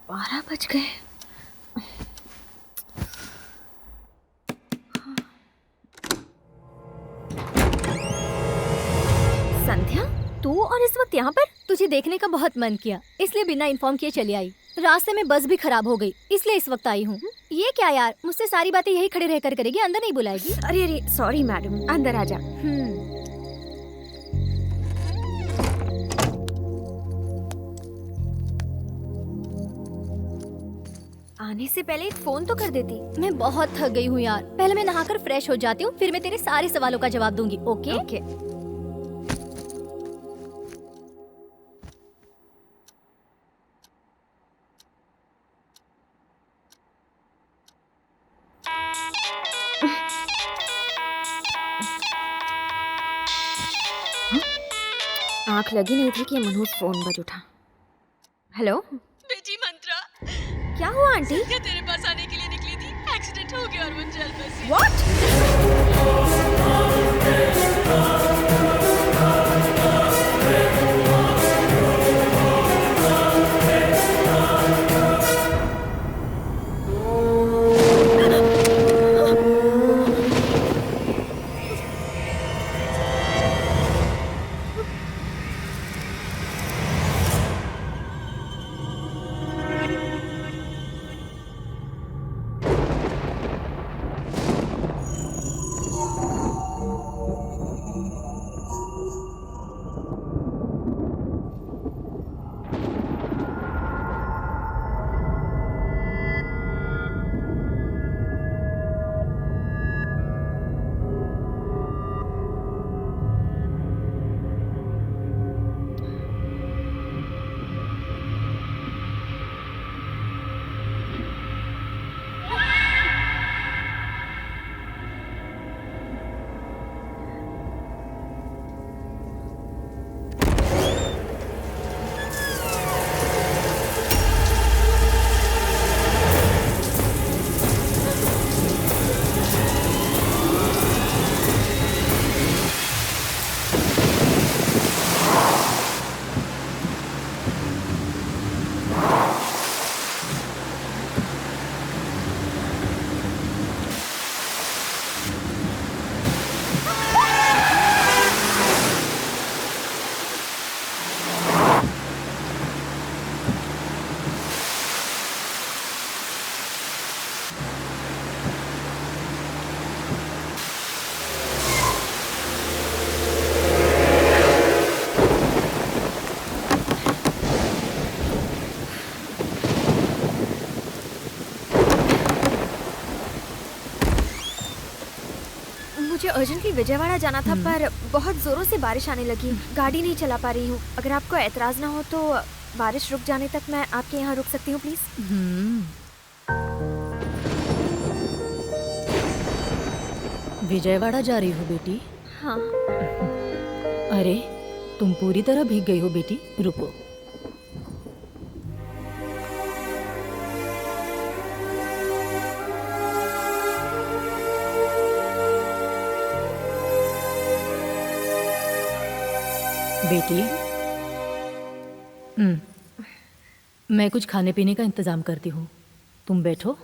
12 बज गए। संध्या, तू और इस वक्त यहाँ पर? तुझे देखने का बहुत मन किया, इसलिए बिना इन्फॉर्म किए चली आई। रास्ते में बस भी खराब हो गई, इसलिए इस वक्त आई हूँ। ये क्या यार, मुझसे सारी बातें यही खड़े रहकर करेगी, अंदर नहीं बुलाएगी? अरे अरे सॉरी मैडम, अंदर आ जा। आने से पहले एक फोन तो कर देती। मैं बहुत थक गई हूँ यार, पहले मैं नहाकर फ्रेश हो जाती हूँ, फिर मैं तेरे सारे सवालों का जवाब दूंगी। ओके? ओके। आंख लगी नहीं थी कि मनोज फोन बज उठा। हेलो बेटी मंत्रा, क्या हुआ आंटी? क्या तेरे पास आने के लिए निकली थी? एक्सीडेंट हो गया और वो जल बसी। व्हाट? मुझे अर्जेंटली विजयवाड़ा जाना था, पर बहुत जोरों से बारिश आने लगी। गाड़ी नहीं चला पा रही हूँ। अगर आपको एतराज ना हो तो बारिश रुक जाने तक मैं आपके यहाँ रुक सकती हूँ प्लीज? विजयवाड़ा जा रही हो बेटी? हाँ। अरे तुम पूरी तरह भीग गई हो बेटी, रुको। बेटी, मैं कुछ खाने पीने का इंतजाम करती हूँ, तुम बैठो।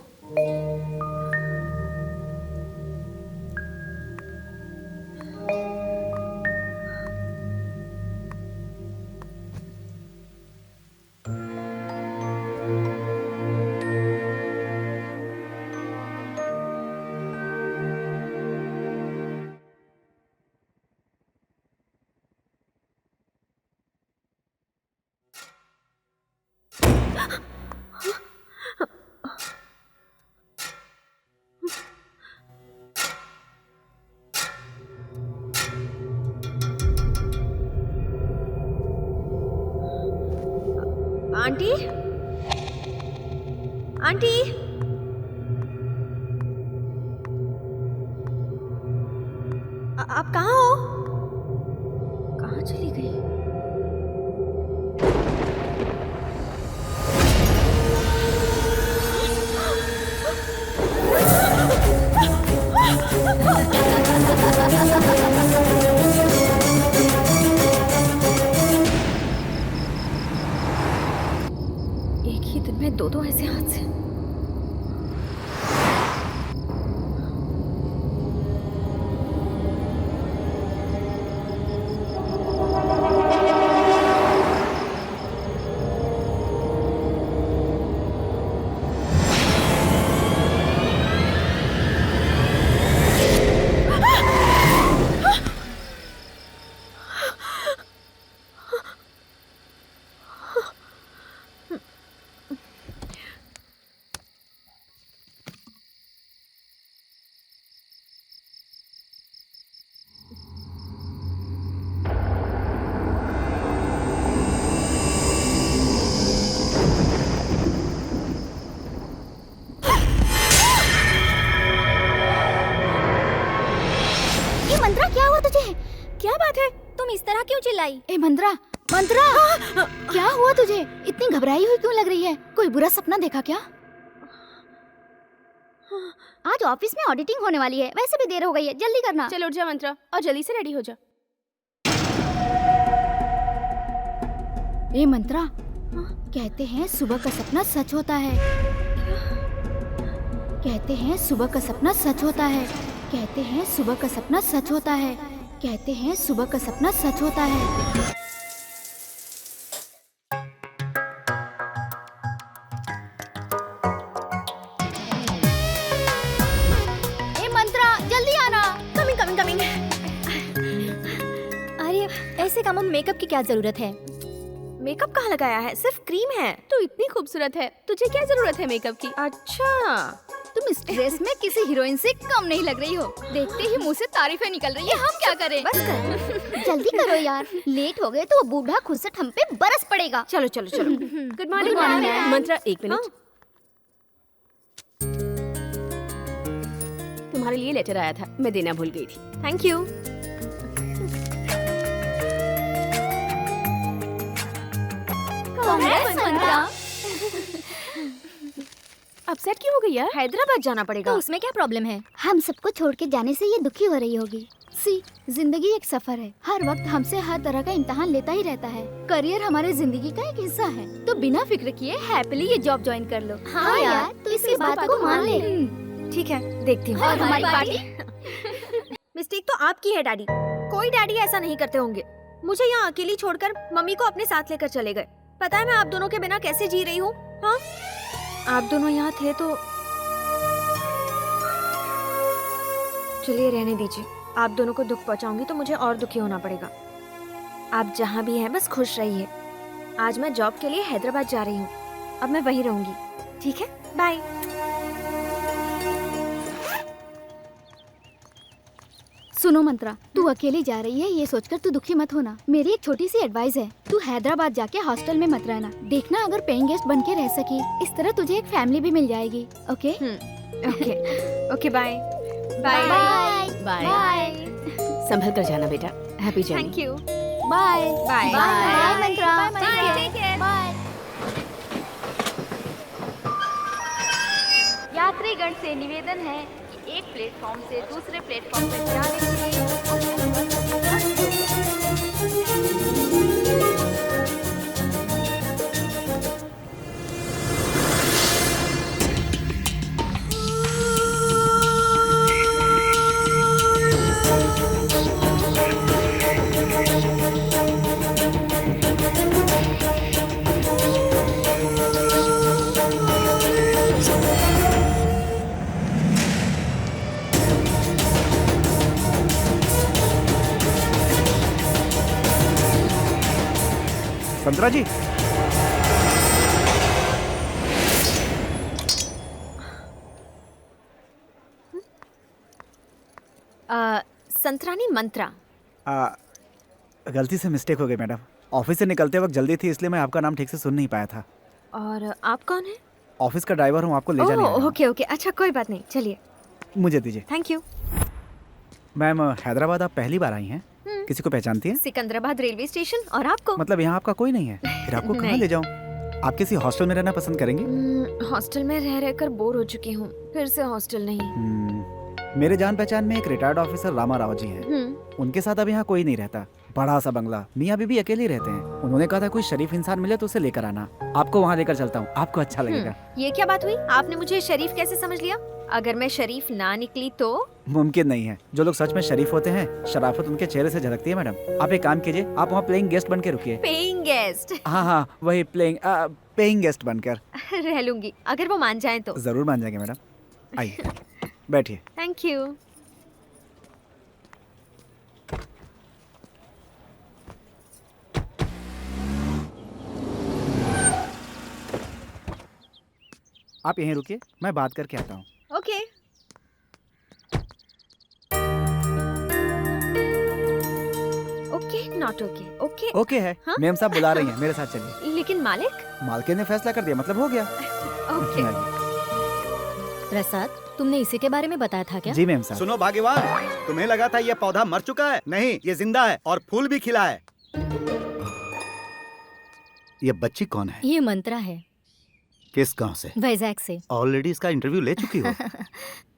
आंटी, आंटी, आप कहाँ हो? कहाँ चली गई? एक ही दिन में दो तुझे? क्या बात है? तुम इस तरह क्यों चिल्लाई? ए मंत्रा, मंत्रा, क्या हुआ तुझे? इतनी घबराई हुई क्यों लग रही है? कोई बुरा सपना देखा क्या? आज ऑफिस में ऑडिटिंग होने वाली है, वैसे भी देर हो गई है, जल्दी करना। चल उठ जा मंत्रा और जल्दी से रेडी हो जा। ए मंत्रा, कहते हैं सुबह का सपना सच होता है। कहते हैं सुबह का सपना सच होता है। कहते हैं सुबह का सपना सच होता है। कहते हैं सुबह का सपना सच होता है। ए मंत्रा, जल्दी आना। Coming coming coming. अरे ऐसे कामों में मेकअप की क्या जरूरत है? मेकअप कहाँ लगाया है? सिर्फ क्रीम है। तू इतनी खूबसूरत है, तुझे क्या जरूरत है मेकअप की? अच्छा, तुम इस ड्रेस में किसी हीरोइन से कम नहीं लग रही हो। देखते ही मुंह से तारीफें निकल रही है, हम क्या करें? बस कर। जल्दी करो यार, लेट हो गए तो वो बूढ़ा खुद से हम पे बरस पड़ेगा। चलो चलो चलो। Good morning ma'am. मंत्रा एक मिनट, तुम्हारे लिए लेटर आया था, मैं देना भूल गई थी। Thank you. Congrats, Mantra. Upset क्यों हो गई यार? हैदराबाद जाना पड़ेगा। तो उसमें क्या प्रॉब्लम है? हम सबको छोड़ के जाने से ये दुखी हो रही होगी। सी, जिंदगी एक सफर है, हर वक्त हमसे हर तरह का इम्तिहान लेता ही रहता है। करियर हमारे जिंदगी का एक हिस्सा है, तो बिना फिक्र किए हैप्पीली ये जॉब ज्वाइन कर लो। हाँ यार, तो इसी बात को मान ले। ठीक है, देखती हूँ। और हमारी पार्टी? मिस्टेक तो आपकी है डैडी। कोई डैडी ऐसा नहीं करते होंगे। मुझे यहाँ अकेली छोड़कर मम्मी को अपने साथ लेकर चले गए। पता है मैं आप दोनों के बिना कैसे जी रही हूँ? हाँ, आप दोनों यहाँ थे तो चलिए रहने दीजिए। आप दोनों को दुख पहुँचाऊंगी तो मुझे और दुखी होना पड़ेगा। आप जहाँ भी हैं बस खुश रहिए। आज मैं जॉब के लिए हैदराबाद जा रही हूँ, अब मैं वहीं रहूंगी। ठीक है, बाय। सुनो मंत्रा, तू अकेली जा रही है ये सोचकर तू दुखी मत होना। मेरी एक छोटी सी एडवाइस है, तू हैदराबाद जाके हॉस्टल में मत रहना। देखना अगर पेइंग गेस्ट बन के रह सकी, इस तरह तुझे एक फैमिली भी मिल जाएगी। Okay okay okay, bye bye bye. Bye संभल कर जाना बेटा। Happy journey. Thank you. Bye bye bye Mantra. Bye, take care. Bye. यात्रीगण से निवेदन है कि एक प्लेटफॉर्म से दूसरे प्लेटफॉर्म तक जाने के लिए संतरा जी, संतरानी मंत्रा। गलती से मिस्टेक हो गई मैडम। ऑफिस से निकलते वक्त जल्दी थी, इसलिए मैं आपका नाम ठीक से सुन नहीं पाया था। और आप कौन हैं? ऑफिस का ड्राइवर हूँ, आपको ले जाने आया हूँ। ओके ओके, अच्छा कोई बात नहीं, चलिए। मुझे दीजिए। Thank you. मैम, हैदराबाद आप पहली बार आई हैं? किसी को पहचानती हैं? Secunderabad railway station. और आपको? मतलब यहाँ आपका कोई नहीं है? फिर आपको कहाँ नहीं। ले जाऊँ? आप किसी हॉस्टल में रहना पसंद करेंगी? हॉस्टल में रह रहकर बोर हो चुकी हूँ, फिर से हॉस्टल नहीं। मेरे जान पहचान में एक रिटायर्ड ऑफिसर रामा राव जी हैं। उनके साथ अब यहाँ कोई नहीं रहता। बड़ा सा बंगला, मियाँ बीबी अकेले रहते हैं। उन्होंने कहा था कोई शरीफ इंसान मिले तो उसे लेकर आना। आपको वहाँ लेकर चलता हूँ, आपको अच्छा लगेगा। ये क्या बात हुई? आपने मुझे शरीफ कैसे समझ लिया? अगर मैं शरीफ ना निकली तो? मुमकिन नहीं है। जो लोग सच में शरीफ होते हैं, शराफत उनके चेहरे से झलकती है मैडम। आप एक काम कीजिए, आप वहाँ प्लेइंग गेस्ट बन के रुकिए। Paying guest? हाँ, वही पेइंग गेस्ट बनकर। रह लूंगी, अगर वो मान जाए तो। जरूर मान जाएंगे मैडम। आइए, बैठिए। Thank you. आप यहीं रुकिए, मैं बात करके आता हूँ। Okay. Okay not okay. Okay okay है। हाँ? मैम साहब बुला रही हैं, मेरे साथ चलिए। लेकिन मालिक? मालकिन ने फैसला कर दिया, मतलब हो गया। ओके। प्रसाद, तुमने इसी के बारे में बताया था क्या? जी मैम साहब। सुनो भाग्यवान, तुम्हें लगा था ये पौधा मर चुका है, नहीं ये जिंदा है और फूल भी खिला है। ये बच्ची कौन है? ये मंत्रा है, किस गांव से? वैजाग से। ऑलरेडी इसका इंटरव्यू ले चुकी हो?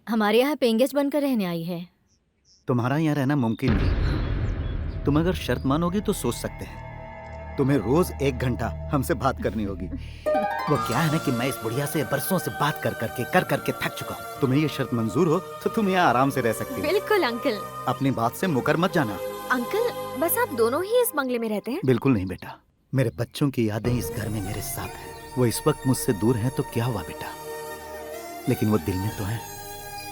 हमारे यहाँ पेइंग गेस्ट बनकर रहने आई है। तुम्हारा यहाँ रहना मुमकिन नहीं। तुम अगर शर्त मानोगी तो सोच सकते हैं। तुम्हें रोज 1 घंटा हमसे बात करनी होगी। वो क्या है ना कि मैं इस बुढ़िया से बरसों से बात कर करके थक चुका हूँ। तुम्हें ये शर्त मंजूर हो तो तुम यहाँ आराम से रह सकती हो। बिल्कुल अंकल। अपनी बात से मुकर मत जाना। अंकल बस आप दोनों ही इस बंगले में रहते हैं? बिल्कुल नहीं बेटा, मेरे बच्चों की यादें इस घर में मेरे साथ हैं। वो इस वक्त मुझसे दूर हैं तो क्या हुआ बेटा, लेकिन वो दिल में तो हैं।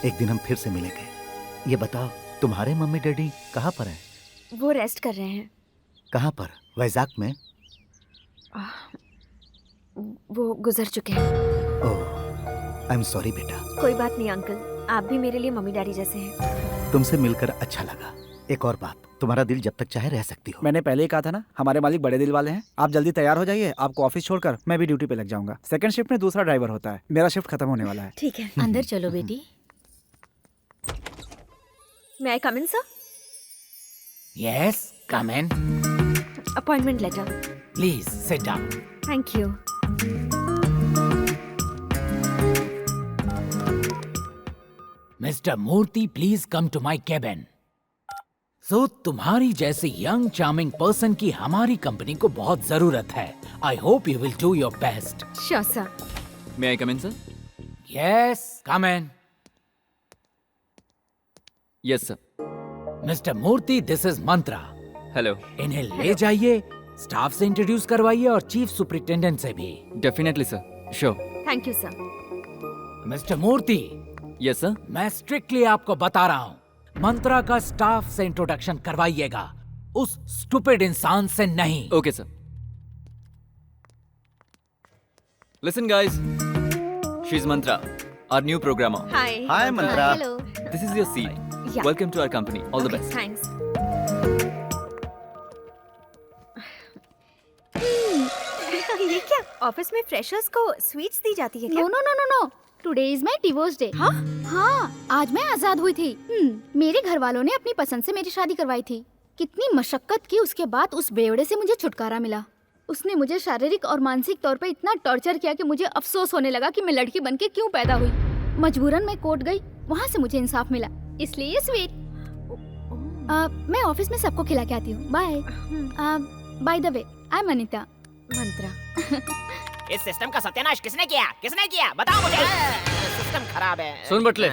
एक दिन हम फिर से मिलेंगे। ये बताओ तुम्हारे मम्मी डैडी कहाँ पर हैं? वो रेस्ट कर रहे हैं। कहाँ पर? वैजाग में? वो गुजर चुके हैं। ओह, आई एम सॉरी बेटा। कोई बात नहीं अंकल, आप भी मेरे लिए मम्मी डैडी जैसे हैं। तुमसे मिलकर अच्छा लगा। एक और बात, तुम्हारा दिल जब तक चाहे रह सकती हो। मैंने पहले ही कहा था ना, हमारे मालिक बड़े दिल वाले हैं। आप जल्दी तैयार हो जाइए, आपको ऑफिस छोड़कर मैं भी ड्यूटी पे लग जाऊंगा। सेकंड शिफ्ट में दूसरा ड्राइवर होता है, मेरा शिफ्ट खत्म होने वाला है। ठीक है। अंदर चलो बेटी। मैं come in sir? Yes, come in. Appointment letter. Please sit down. Thank you. Mr. Murthy, please come to my cabin. So, तुम्हारी जैसे young charming person की हमारी कंपनी को बहुत जरूरत है. I hope you will do your best. Sure sir. May I come in, sir? Yes, come in. Yes, sir. Mr. Murthy, this is Mantra. Hello. इन्हें ले जाइए, स्टाफ से इंट्रोड्यूस करवाइए और चीफ सुपरिटेंडेंट से भी। Definitely, sir. Sure. Thank you sir. Mister Murthy, Yes, sir. मैं strictly आपको बता रहा हूँ, मंत्रा का स्टाफ से इंट्रोडक्शन करवाइएगा, उस स्टूपिड इंसान से नहीं। Okay, sir. Listen, guys. She's Mantra, our new programmer. Hi. Hi Mantra. Hello. This is your seat. Yeah. Welcome to our company. All the best. Thanks. ये क्या ऑफिस में फ्रेशर्स को स्वीट्स दी जाती है क्या? No no no no no, today is my divorce day. हाँ हाँ, आज मैं आजाद हुई थी। मेरे घर वालों ने अपनी पसंद से मेरी शादी करवाई थी। कितनी मशक्कत की उसके बाद उस बेवड़े से मुझे छुटकारा मिला। उसने मुझे शारीरिक और मानसिक तौर पे इतना टॉर्चर किया कि मुझे अफसोस होने लगा कि मैं लड़की बनके क्यों पैदा हुई। मजबूरन मैं कोर्ट गई, वहाँ से मुझे इंसाफ मिला, इसलिए ये स्वीट। मैं ऑफिस में सबको खिला के आती हूँ। Bye. By the way, I am Anita. Mantra. इस सिस्टम का सत्यानाश किसने किया? किसने किया? बताओ मुझे। सिस्टम खराब है। सुन बटले,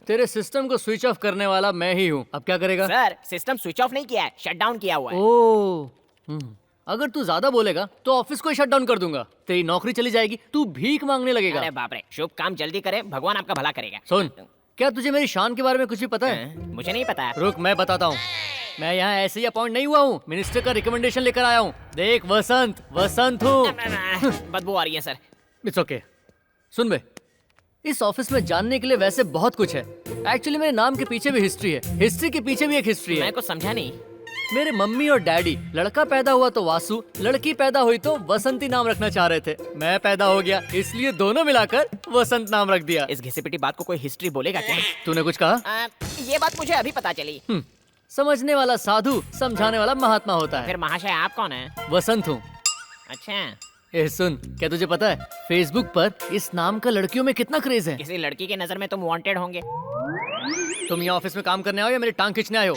तेरे सिस्टम को स्विच ऑफ करने वाला मैं ही हूँ। अब क्या करेगा? सर, सिस्टम स्विच ऑफ नहीं किया है, शट डाउन किया हुआ है। ओह, अगर तू ज्यादा बोलेगा तो ऑफिस को ही शट डाउन कर दूंगा। तेरी नौकरी चली जाएगी, तू भीख मांगने लगेगा। अरे बाप रे, शुभ काम जल्दी करे, भगवान आपका भला करेगा। सुन, क्या तुझे मेरी शान के बारे में कुछ भी पता है? मुझे नहीं पता। रुक, मैं बताता हूँ। मैं यहाँ ऐसे ही अपॉइंट नहीं हुआ हूँ, मिनिस्टर का रिकमेंडेशन लेकर आया हूँ। देख वसंत, वसंत हूँ। बदबू आ रही है सर। It's okay. सुन बे, इस ऑफिस में जानने के लिए वैसे बहुत कुछ है। एक्चुअली मेरे नाम के पीछे भी हिस्ट्री है, हिस्ट्री के पीछे भी एक हिस्ट्री है। मैं कुछ समझा नहीं। मेरे मम्मी और डैडी लड़का पैदा हुआ तो वासु, लड़की पैदा हुई तो वसंती नाम रखना चाह रहे थे। मैं पैदा हो गया, इसलिए दोनों मिलाकर वसंत नाम रख दिया। इस घिसी-पिटी बात को कोई हिस्ट्री बोलेगा क्या? तूने कुछ कहा? ये बात मुझे अभी पता चली। समझने वाला साधु, समझाने वाला महात्मा होता है। फिर महाशय आप कौन है? वसंत हूँ। अच्छा, ए सुन, क्या तुझे पता है फेसबुक पर इस नाम का लड़कियों में कितना क्रेज है? किसी लड़की के नजर में तुम वांटेड होंगे। तुम यहाँ ऑफिस में काम करने आओ या मेरी टांग खींचने आए हो?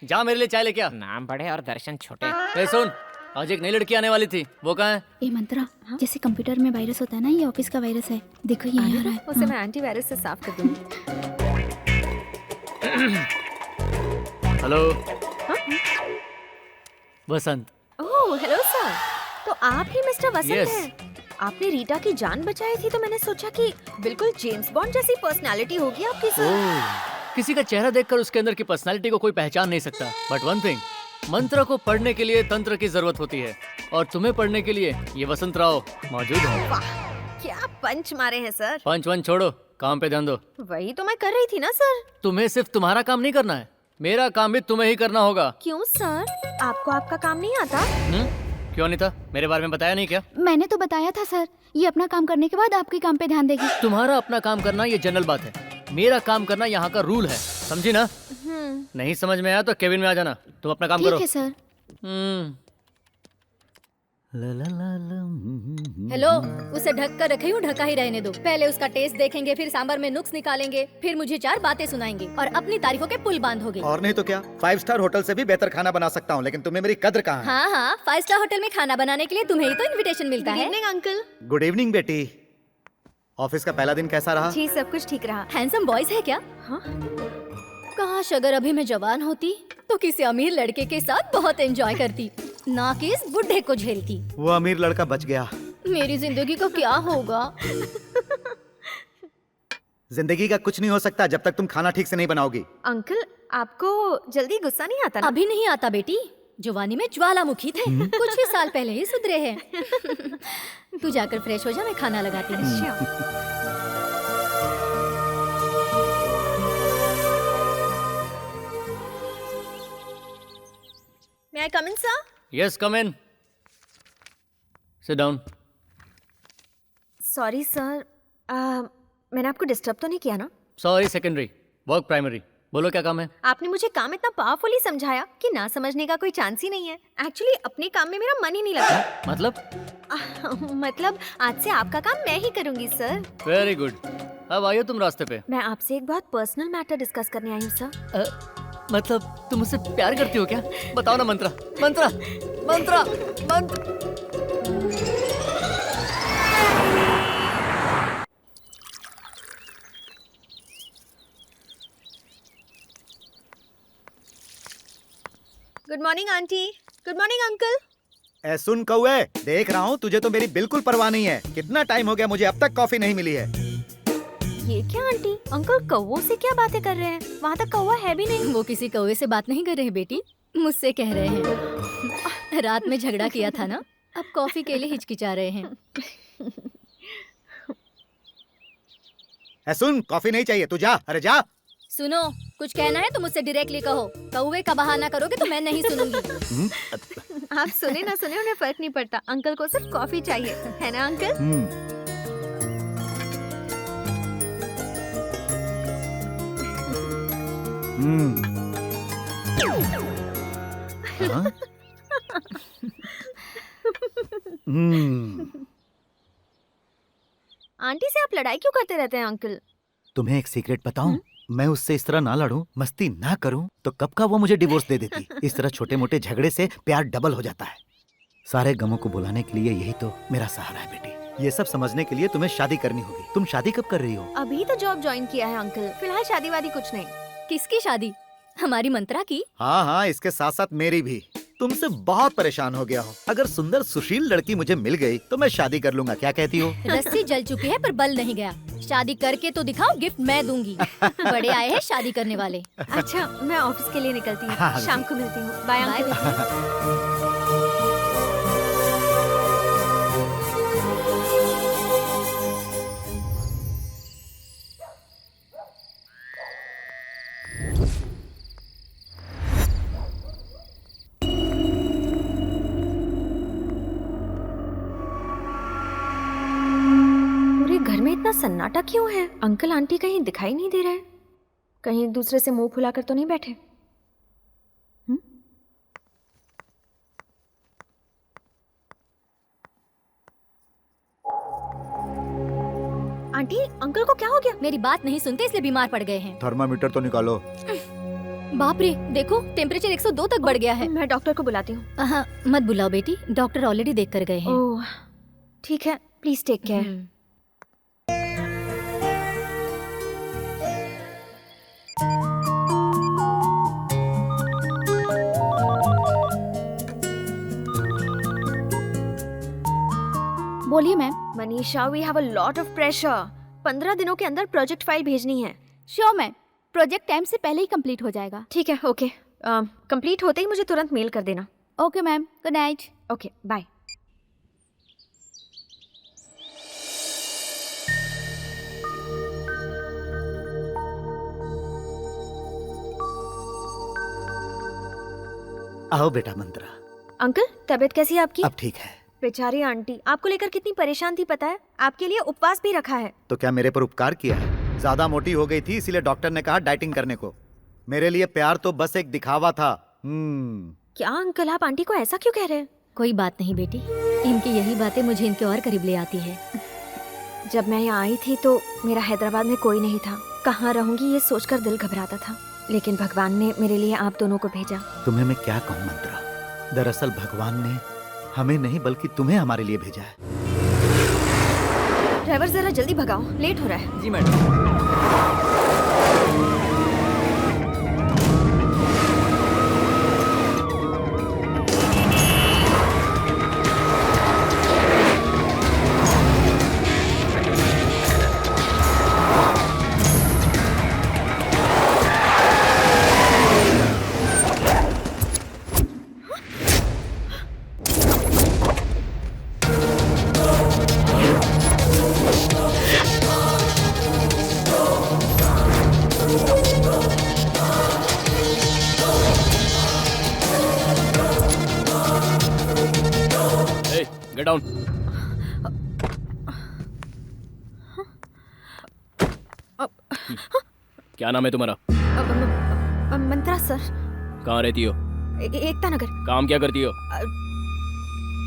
जा मेरे लिए चाय लेके आ। नाम बड़े और दर्शन छोटे। ए सुन, आज एक नई लड़की आने वाली थी, वो कहाँ है? ए मंत्रा, जैसे कंप्यूटर में वायरस होता है ना, ये ऑफिस का वायरस है। देखो ये आ रहा है। उसे मैं एंटीवायरस से साफ कर दूंगी। हेलो। वसंत। ओह हेलो सर, तो आप ही मिस्टर वसंत Yes. हैं। आपने रीटा की जान बचाई थी तो मैंने सोचा कि बिल्कुल जेम्स बॉन्ड जैसी पर्सनालिटी होगी आपकी सर। ओह, किसी का चेहरा देखकर उसके अंदर की पर्सनालिटी को कोई पहचान नहीं सकता। बट वन थिंग, मंत्र को पढ़ने के लिए तंत्र की जरूरत होती है, और तुम्हें पढ़ने के लिए ये वसंत राव मौजूद है। वाह, क्या पंच मारे हैं सर। पंच वन छोड़ो, काम पे ध्यान दो। वही तो मैं कर रही थी ना सर। तुम्हें सिर्फ तुम्हारा काम नहीं करना है, मेरा काम भी तुम्हें ही करना होगा। क्यों सर, आपको आपका काम नहीं आता? क्यों अनीता, मेरे बारे में बताया नहीं क्या? मैंने तो बताया था सर, ये अपना काम करने के बाद आपके काम पे ध्यान देगी। तुम्हारा अपना काम करना ये जनरल बात है, मेरा काम करना यहाँ का रूल है, समझी ना? नहीं समझ में आया तो केबिन में आ जाना, तुम अपना काम करो। ठीक है सर। हेलो, उसे ढक कर रखी हूँ, ढका ही रहने दो। पहले उसका टेस्ट देखेंगे, फिर सांबर में नुक्स निकालेंगे, फिर मुझे 4 बातें सुनाएंगे और अपनी तारीफों के पुल बांधोगे। और नहीं तो क्या, 5 स्टार होटल से भी बेहतर खाना बना सकता हूँ, लेकिन तुम्हें मेरी कद्र कहाँ है? हाँ हाँ, 5 स्टार होटल में खाना बनाने के लिए तुम्हें ही तो इनविटेशन मिलता है। अंकल। गुड इवनिंग बेटी। ऑफिस का पहला दिन कैसा रहा? जी सब कुछ ठीक रहा। हैंडसम बॉयज है क्या? हाँ? काश अगर अभी मैं जवान होती तो किसी अमीर लड़के के साथ बहुत एंजॉय करती, ना कि इस बुढ़े को झेलती। वो अमीर लड़का बच गया। मेरी जिंदगी का क्या होगा? जिंदगी का कुछ नहीं हो सकता जब तक तुम खाना ठीक से नहीं बनाओगी। अंकल, आपको जल्दी गुस्सा नहीं आता ना? अभी नहीं आता बेटी, जवानी में ज्वालामुखी थे, कुछ ही साल पहले ही सुधरे हैं। तू जाकर फ्रेश हो जा, मैं खाना लगाती हूँ। May I come in, sir? Yes, come in. Sit down. Sorry sir, मैंने आपको डिस्टर्ब तो नहीं किया ना? Sorry, secondary. Work primary. बोलो क्या काम है? आपने मुझे काम इतना पावरफुली समझाया कि ना समझने का कोई चांस ही नहीं है। एक्चुअली अपने काम में मेरा मन ही नहीं लगता। मतलब? मतलब आज से आपका काम मैं ही करूंगी सर। Very good. अब आइए तुम रास्ते पे। मैं आपसे एक बहुत पर्सनल मैटर डिस्कस करने आई हूँ सर। मतलब तुम मुझसे प्यार करती हो क्या? बताओ ना मंत्रा, Mantra, Mantra, Mantra. Good morning aunty. Good morning uncle. सुन कौए, देख रहा हूँ तुझे तो मेरी बिल्कुल परवाह नहीं है। कितना टाइम हो गया, मुझे अब तक कॉफी नहीं मिली है। ये क्या आंटी, अंकल कौवों से क्या बातें कर रहे हैं? वहाँ तक कौवा है भी नहीं। वो किसी कौवे से बात नहीं कर रहे हैं बेटी, मुझसे कह रहे हैं। रात में झगड़ा किया था ना, अब कॉफी के लिए हिचकिचा रहे हैं। सुन, कॉफी नहीं चाहिए, तू जा। अरे जा। सुनो, कुछ कहना है तो मुझसे डायरेक्टली कहो। कौवे का बहाना करोगे तो मैं नहीं सुनूंगी। आप सुने ना सुने, उन्हें फर्क नहीं पड़ता। अंकल को सिर्फ कॉफी चाहिए, है ना अंकल? हाँ? आंटी से आप लड़ाई क्यों करते रहते हैं अंकल? तुम्हें एक सीक्रेट बताऊं? मैं उससे इस तरह ना लड़ूं, मस्ती ना करूं तो कब का वो मुझे डिवोर्स दे देती। इस तरह छोटे मोटे झगड़े से प्यार डबल हो जाता है। सारे गमों को बुलाने के लिए यही तो मेरा सहारा है बेटी। ये सब समझने के लिए तुम्हें शादी करनी होगी। तुम शादी कब कर रही हो? अभी तो जॉब ज्वाइन किया है अंकल, फिलहाल शादी वादी कुछ नहीं। किसकी शादी? हमारी मंत्रा की? हाँ हाँ, इसके साथ साथ मेरी भी। तुमसे बहुत परेशान हो गया हूँ। अगर सुंदर सुशील लड़की मुझे मिल गई तो मैं शादी कर लूंगा। क्या कहती हो? रस्सी जल चुकी है पर बल नहीं गया। शादी करके तो दिखाओ, गिफ्ट मैं दूंगी। बड़े आए हैं शादी करने वाले। अच्छा, मैं ऑफिस के लिए निकलती हूँ। हाँ, शाम को मिलती हूँ। Bye uncle. घर में इतना सन्नाटा क्यों है? अंकल आंटी कहीं दिखाई नहीं दे रहे। कहीं एक दूसरे से मुंह फुलाकर तो नहीं बैठे? आंटी, अंकल को क्या हो गया? मेरी बात नहीं सुनते इसलिए बीमार पड़ गए हैं। थर्मामीटर तो निकालो। बाप रे, देखो टेम्परेचर 102 तक बढ़ गया है। मैं डॉक्टर को बुलाती हूँ। हाँ, मत बुलाओ बेटी, डॉक्टर ऑलरेडी देख कर गए हैं। ओह, ठीक है, प्लीज टेक केयर। बोलिए ma'am. Manisha, we have a lot of pressure. 15 दिनों के अंदर प्रोजेक्ट फाइल भेजनी है। श्योर मैम, प्रोजेक्ट टाइम से पहले ही कंप्लीट हो जाएगा। ठीक है, ओके। कंप्लीट होते ही मुझे तुरंत मेल कर देना। Okay ma'am, good night. Okay, bye. आओ बेटा मंत्रा, अंकल, तबीयत कैसी है आपकी? अब ठीक है। बेचारी आंटी आपको लेकर कितनी परेशान थी पता है? आपके लिए उपवास भी रखा है। तो क्या मेरे पर उपकार किया है? ज्यादा मोटी हो गई थी इसीलिए डॉक्टर ने कहा डाइटिंग करने को। मेरे लिए प्यार तो बस एक दिखावा था। क्या अंकल, आप आंटी को ऐसा क्यों कह रहे हैं? कोई बात नहीं बेटी, इनकी यही बातें मुझे इनके और करीब ले आती है। जब मैं यहाँ आई थी तो मेरा हैदराबाद में कोई नहीं था। कहाँ रहूंगी ये सोचकर दिल घबराता था, लेकिन भगवान ने मेरे लिए आप दोनों को भेजा। तुम्हें मैं क्या कहूँ मंत्रा, दरअसल भगवान ने हमें नहीं बल्कि तुम्हें हमारे लिए भेजा है। ड्राइवर जरा जल्दी भगाओ, लेट हो रहा है। जी मैडम। Get down. क्या नाम है तुम्हारा? मंत्रा सर। कहाँ रहती हो? एकता नगर। काम क्या करती हो?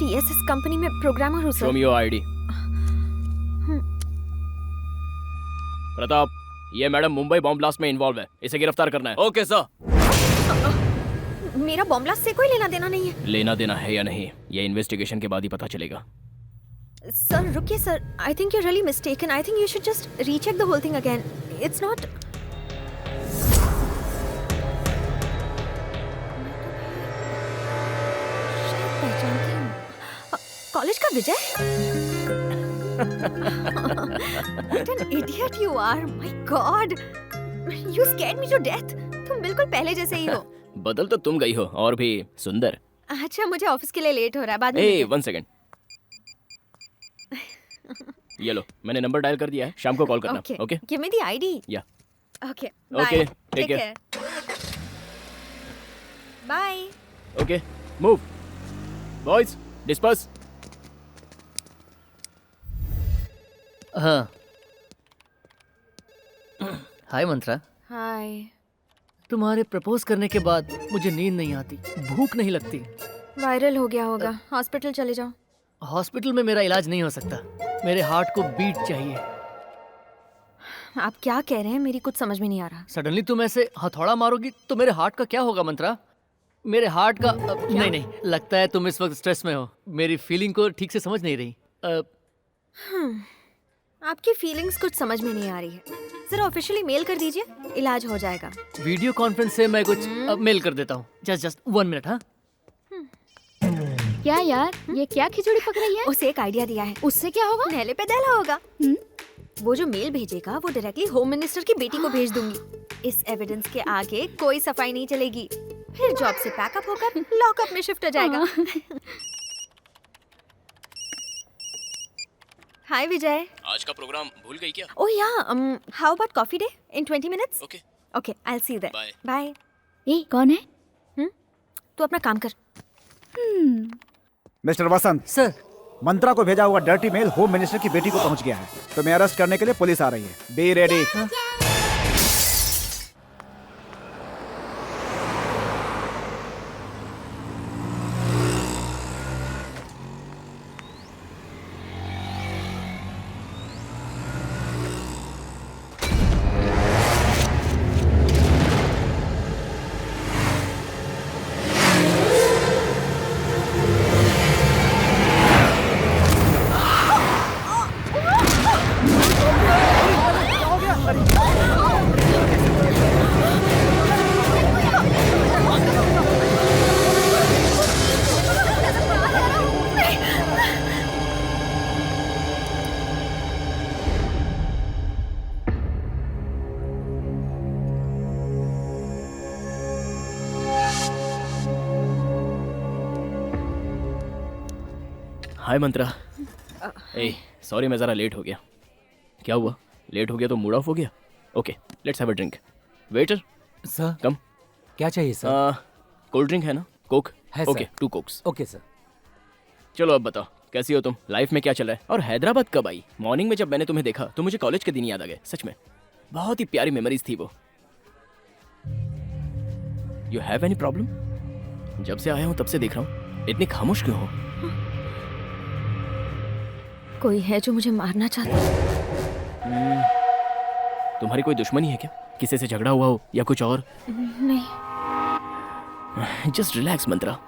TSS कंपनी में प्रोग्रामर हूँ sir. Show me your ID. Pratap, ये मैडम मुंबई बॉम्ब ब्लास्ट में इन्वॉल्व है, इसे गिरफ्तार करना है। Okay sir. मेरा बॉम्ब ब्लास्ट से कोई लेना देना नहीं है। लेना देना है या नहीं, ये इन्वेस्टिगेशन के बाद ही पता चलेगा। सर रुकिए sir, I think you really mistaken. I think you should just recheck the whole thing again. It's not. पहचानती हूँ, कॉलेज का विजय। What an idiot you are! My God, you scared me to death. तुम बिल्कुल पहले जैसे ही हो। बदल तो तुम गई हो, और भी सुंदर। अच्छा, मुझे ऑफिस के लिए लेट हो रहा है, बाद में। ए, 1 सेकंड। ये लो, मैंने नंबर डायल कर दिया है, शाम को कॉल करना। Okay? Give me the ID. या। Okay. Okay, Bye. take care. Bye. Okay, move. Boys, disperse. हाँ। हाय मंत्रा। हाय। तुम्हारे प्रपोज करने के बाद मुझे नींद नहीं आती, भूख नहीं लगती। वायरल हो गया होगा, हॉस्पिटल चले जाओ। हॉस्पिटल में मेरा इलाज नहीं हो सकता, मेरे हार्ट को बीट चाहिए। आप क्या कह रहे हैं, मेरी कुछ समझ में नहीं आ रहा। सडनली तुम ऐसे हथौड़ा मारोगी तो मेरे हार्ट का क्या होगा मंत्रा? मेरे हार्ट का नहीं, लगता है तुम इस वक्त स्ट्रेस में हो, मेरी फीलिंग को ठीक से समझ नहीं रही। आपकी फीलिंग्स कुछ समझ में नहीं आ रही है। जरा ऑफिशियली मेल कर दीजिए, इलाज हो जाएगा। वीडियो कॉन्फ्रेंस से मैं कुछ मेल कर देता हूँ। Just 1 minute. हाँ, क्या यार, ये क्या खिचड़ी पक रही है? उसे एक आइडिया दिया है। उससे क्या होगा? नहले पे दहला होगा। वो जो मेल भेजेगा वो डायरेक्टली होम मिनिस्टर की बेटी को भेज दूंगी। इस एविडेंस के आगे कोई सफाई नहीं चलेगी। फिर जॉब से पैकअप होकर लॉकअप में शिफ्ट हो जाएगा। हाय विजय। आज का प्रोग्राम भूल गई क्या? Oh yeah, how about Coffee Day in 20 minutes? Okay okay, I will see you there. Bye. ए, कौन है? तू अपना काम कर। मिस्टर वसंत सर, मंत्रा को भेजा हुआ डर्टी मेल होम मिनिस्टर की बेटी को पहुंच गया है। तुम्हें अरेस्ट करने के लिए पुलिस आ रही है। Be ready. Hi Mantra. A, sorry मैं ज़रा लेट हो गया। क्या हुआ? लेट हो गया तो मूड ऑफ हो गया? Okay, let's have a drink. Waiter sir come. क्या चाहिए सर? कोल्ड ड्रिंक है ना? कोक। है okay sir. 2 cokes. Okay sir. चलो अब बताओ कैसी हो तुम, लाइफ में क्या चल रहा है, और हैदराबाद कब आई? मॉर्निंग में जब मैंने तुम्हें देखा तो मुझे कॉलेज के दिन याद आ गए। सच में बहुत ही प्यारी मेमोरीज थी वो। You have any problem? जब से आया हूं तब से देख रहा हूं, इतनी खामोश क्यों हो? कोई है जो मुझे मारना चाहता है? तुम्हारी कोई दुश्मनी है क्या? किसी से झगड़ा हुआ हो या कुछ और? नहीं। जस्ट रिलैक्स मंत्रा।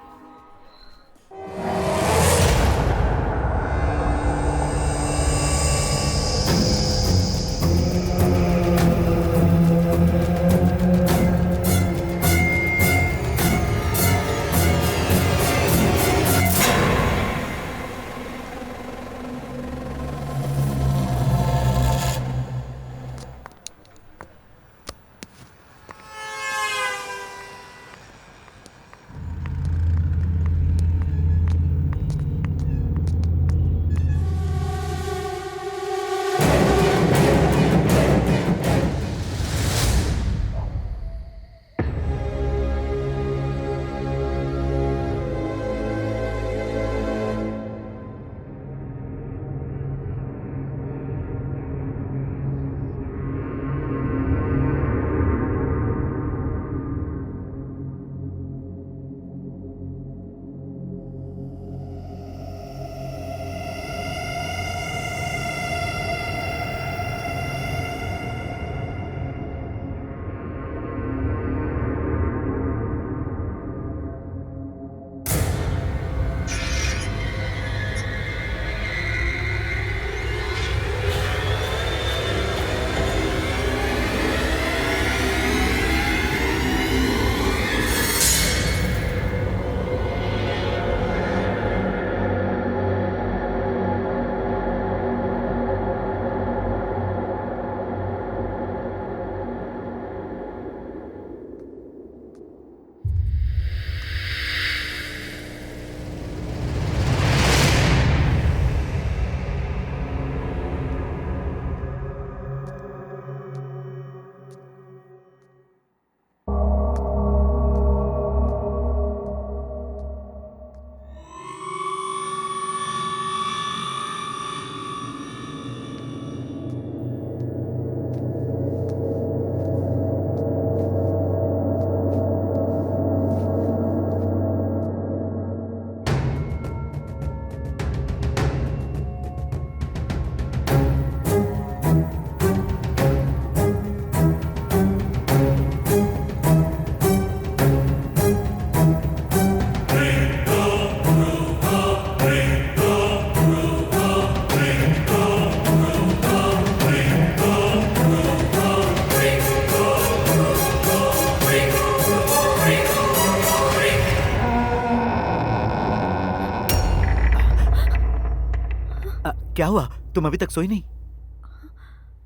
क्या हुआ? तुम अभी तक सोई नहीं?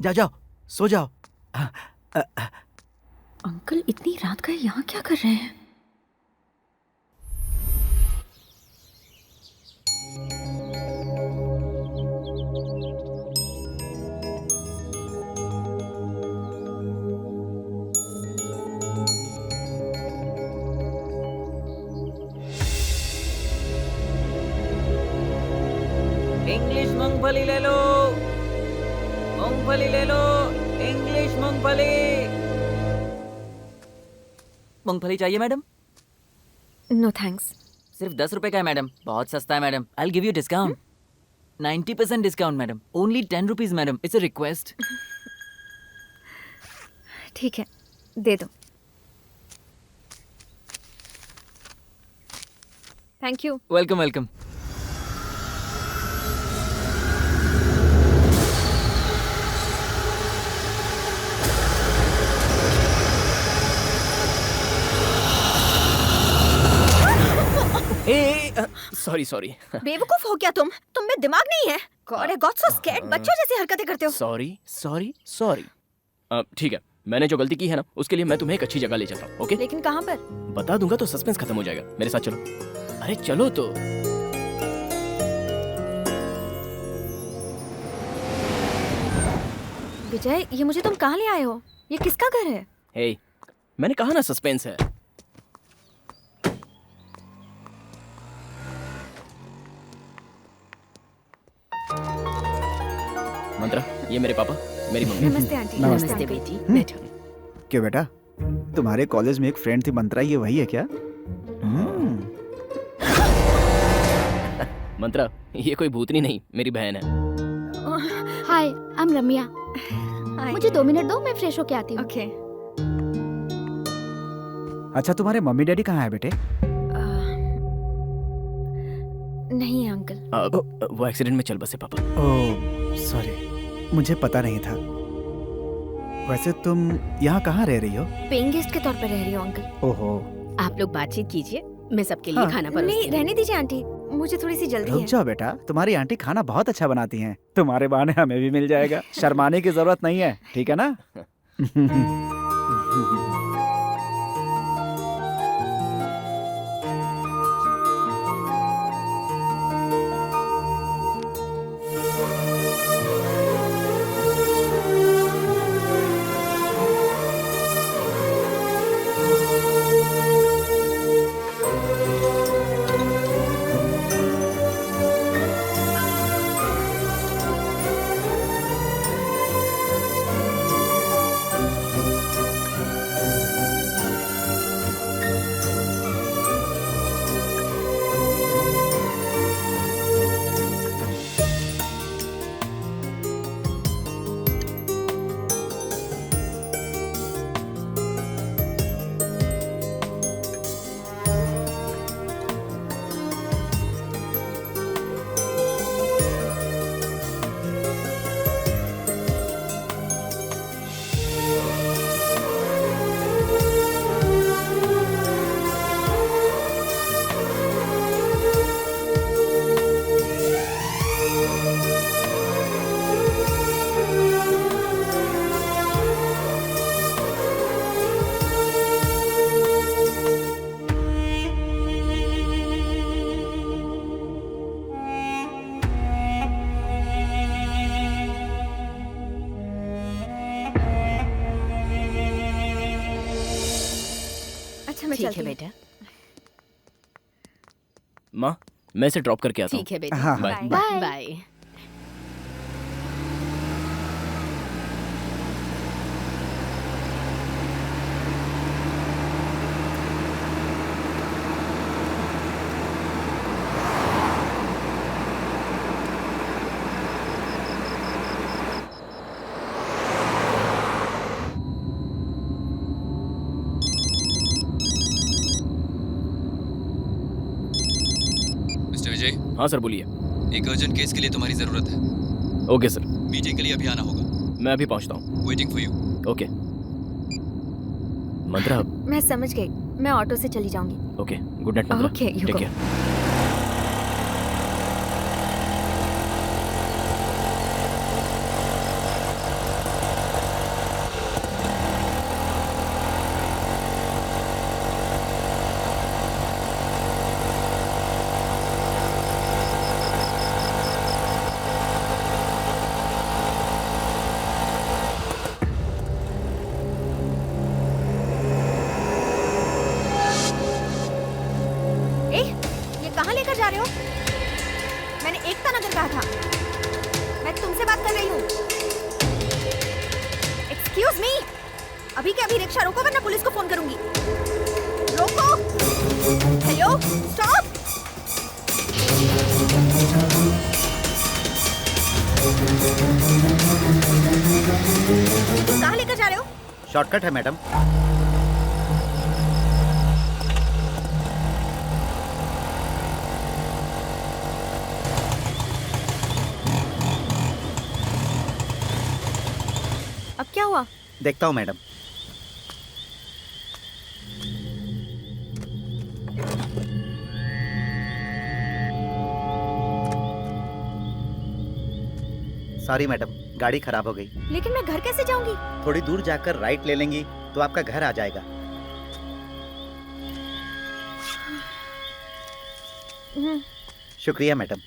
जाओ जाओ सो जाओ। अंकल इतनी रात का यहाँ क्या कर रहे हैं? इंग्लिश मूंगफली ले लो, मूंगफली ले लो, इंग्लिश मूंगफली। मूंगफली चाहिए मैडम? No thanks. सिर्फ 10 रुपए का है मैडम, बहुत सस्ता है madam. I will give you discount, 90% discount madam, only 10 rupees madam, it's a request. ठीक है, दे दो। Thank you. Welcome welcome. Sorry sorry बेवकूफ हो क्या तुम में दिमाग नहीं है? God I got so scared, बच्चों जैसी हरकतें करते हो। Sorry sorry sorry. ठीक है, मैंने जो गलती की है ना उसके लिए मैं तुम्हें एक अच्छी जगह ले चलता हूँ। ओके? लेकिन कहाँ पर? बता दूंगा तो सस्पेंस खत्म हो जाएगा। मेरे साथ चलो। अरे चलो तो। विजय, ये मुझे तुम कहाँ ले आए हो? ये किसका घर है? हे, मैंने कहा ना सस्पेंस है। ये मेरे पापा, मेरी मम्मी। नमस्ते आंटी। नमस्ते। नमस्ते बेटी, बैठो। क्यों बेटा, तुम्हारे कॉलेज में एक फ्रेंड थी मंत्रा, ये वही है क्या? मंत्रा, ये कोई भूतनी नहीं, मेरी बहन है। हाय, आई एम रम्या। मुझे 2 मिनट दो, मैं फ्रेश होके आती हूँ। ओके। अच्छा, तुम्हारे मम्मी डैडी कहाँ है बेटे? नहीं है अंकल। वो एक्सीडेंट में चल बसे पापा। ओह सॉरी, मुझे पता नहीं था। वैसे तुम यहाँ कहाँ रह रही हो? पेइंग गेस्ट के तौर पर रह रही हूँ अंकल। ओहो। आप लोग बातचीत कीजिए, मैं सबके लिए हाँ। खाना परोसती नहीं, हूँ। रहने दीजिए आंटी, मुझे थोड़ी सी जल्दी रुक है। जाओ बेटा, तुम्हारी आंटी खाना बहुत अच्छा बनाती हैं। तुम्हारे बहाने हमें भी मिल जाएगा। शर्माने की जरूरत नहीं है, ठीक है ना? अच्छा मैं ठीक चलती है हूँ। बेटा। माँ, मैं इसे ड्रॉप करके आता हूँ। ठीक है बेटा। हाँ, बाय। बाय। बाय। मिस्टर विजय, हाँ सर, बोलिए। एक अर्जेंट केस के लिए तुम्हारी जरूरत है। ओके सर, मीटिंग के लिए अभी आना होगा। मैं अभी पहुँचता हूँ। Waiting for you. Okay. Mantra, मैं समझ गई, मैं ऑटो से चली जाऊंगी। Okay, good night Mantra. Okay, you take go. Care. ए, ये कहाँ लेकर जा रहे हो? मैंने एकता नगर कहा था। मैं तुमसे बात कर रही हूँ। एक्सक्यूज मी, अभी के अभी रिक्शा रोको वरना पुलिस को फोन करूंगी। रोको। Hello, stop. कहाँ लेकर जा रहे हो? शॉर्टकट है मैडम। अब क्या हुआ? देखता हूँ मैडम। सॉरी मैडम, गाड़ी खराब हो गई। लेकिन मैं घर कैसे जाऊंगी? थोड़ी दूर जाकर राइट ले लेंगी तो आपका घर आ जाएगा। शुक्रिया मैडम।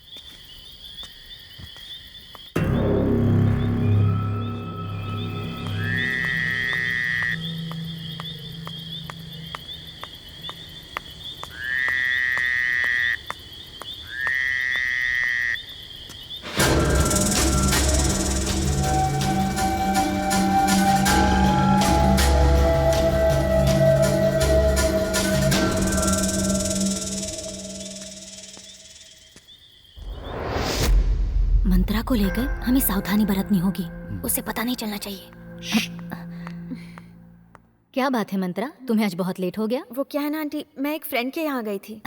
मंत्रा को लेकर हमें सावधानी बरतनी होगी, उसे पता नहीं चलना चाहिए। क्या बात है मंत्रा, तुम्हें आज बहुत लेट हो गया? वो क्या है ना आंटी, मैं एक फ्रेंड के यहाँ गई थी।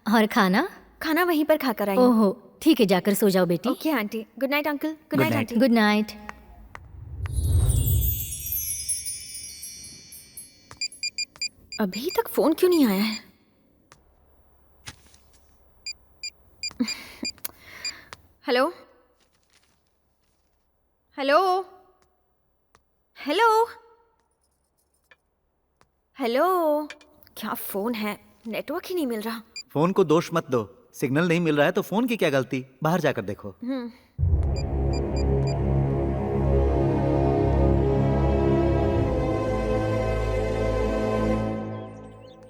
और खाना? खाना वहीं पर खाकर आई हूँ। ओहो ठीक है, जाकर सो जाओ बेटी। Okay aunty, good night uncle. Good night aunty. Good night. अभी तक फोन क्यों नहीं आया है? हेलो हेलो हेलो हेलो, क्या फोन है, नेटवर्क ही नहीं मिल रहा। फोन को दोष मत दो, सिग्नल नहीं मिल रहा है तो फोन की क्या गलती, बाहर जाकर देखो।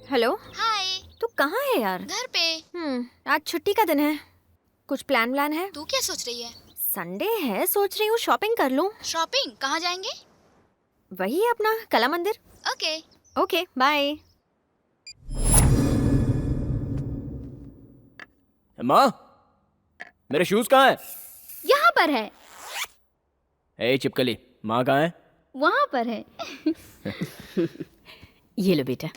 हेलो हाय, तू कहाँ है यार? घर पे। आज छुट्टी का दिन है, कुछ प्लान है? तू क्या सोच रही है? संडे है, सोच रही हूँ शॉपिंग कर लूँ। शॉपिंग कहाँ जाएंगे? वही अपना कला मंदिर। Okay okay bye. माँ, मेरे शूज कहाँ है? यहाँ पर है। ए चिपकली, माँ कहाँ है? वहाँ पर है। ये लो बेटा।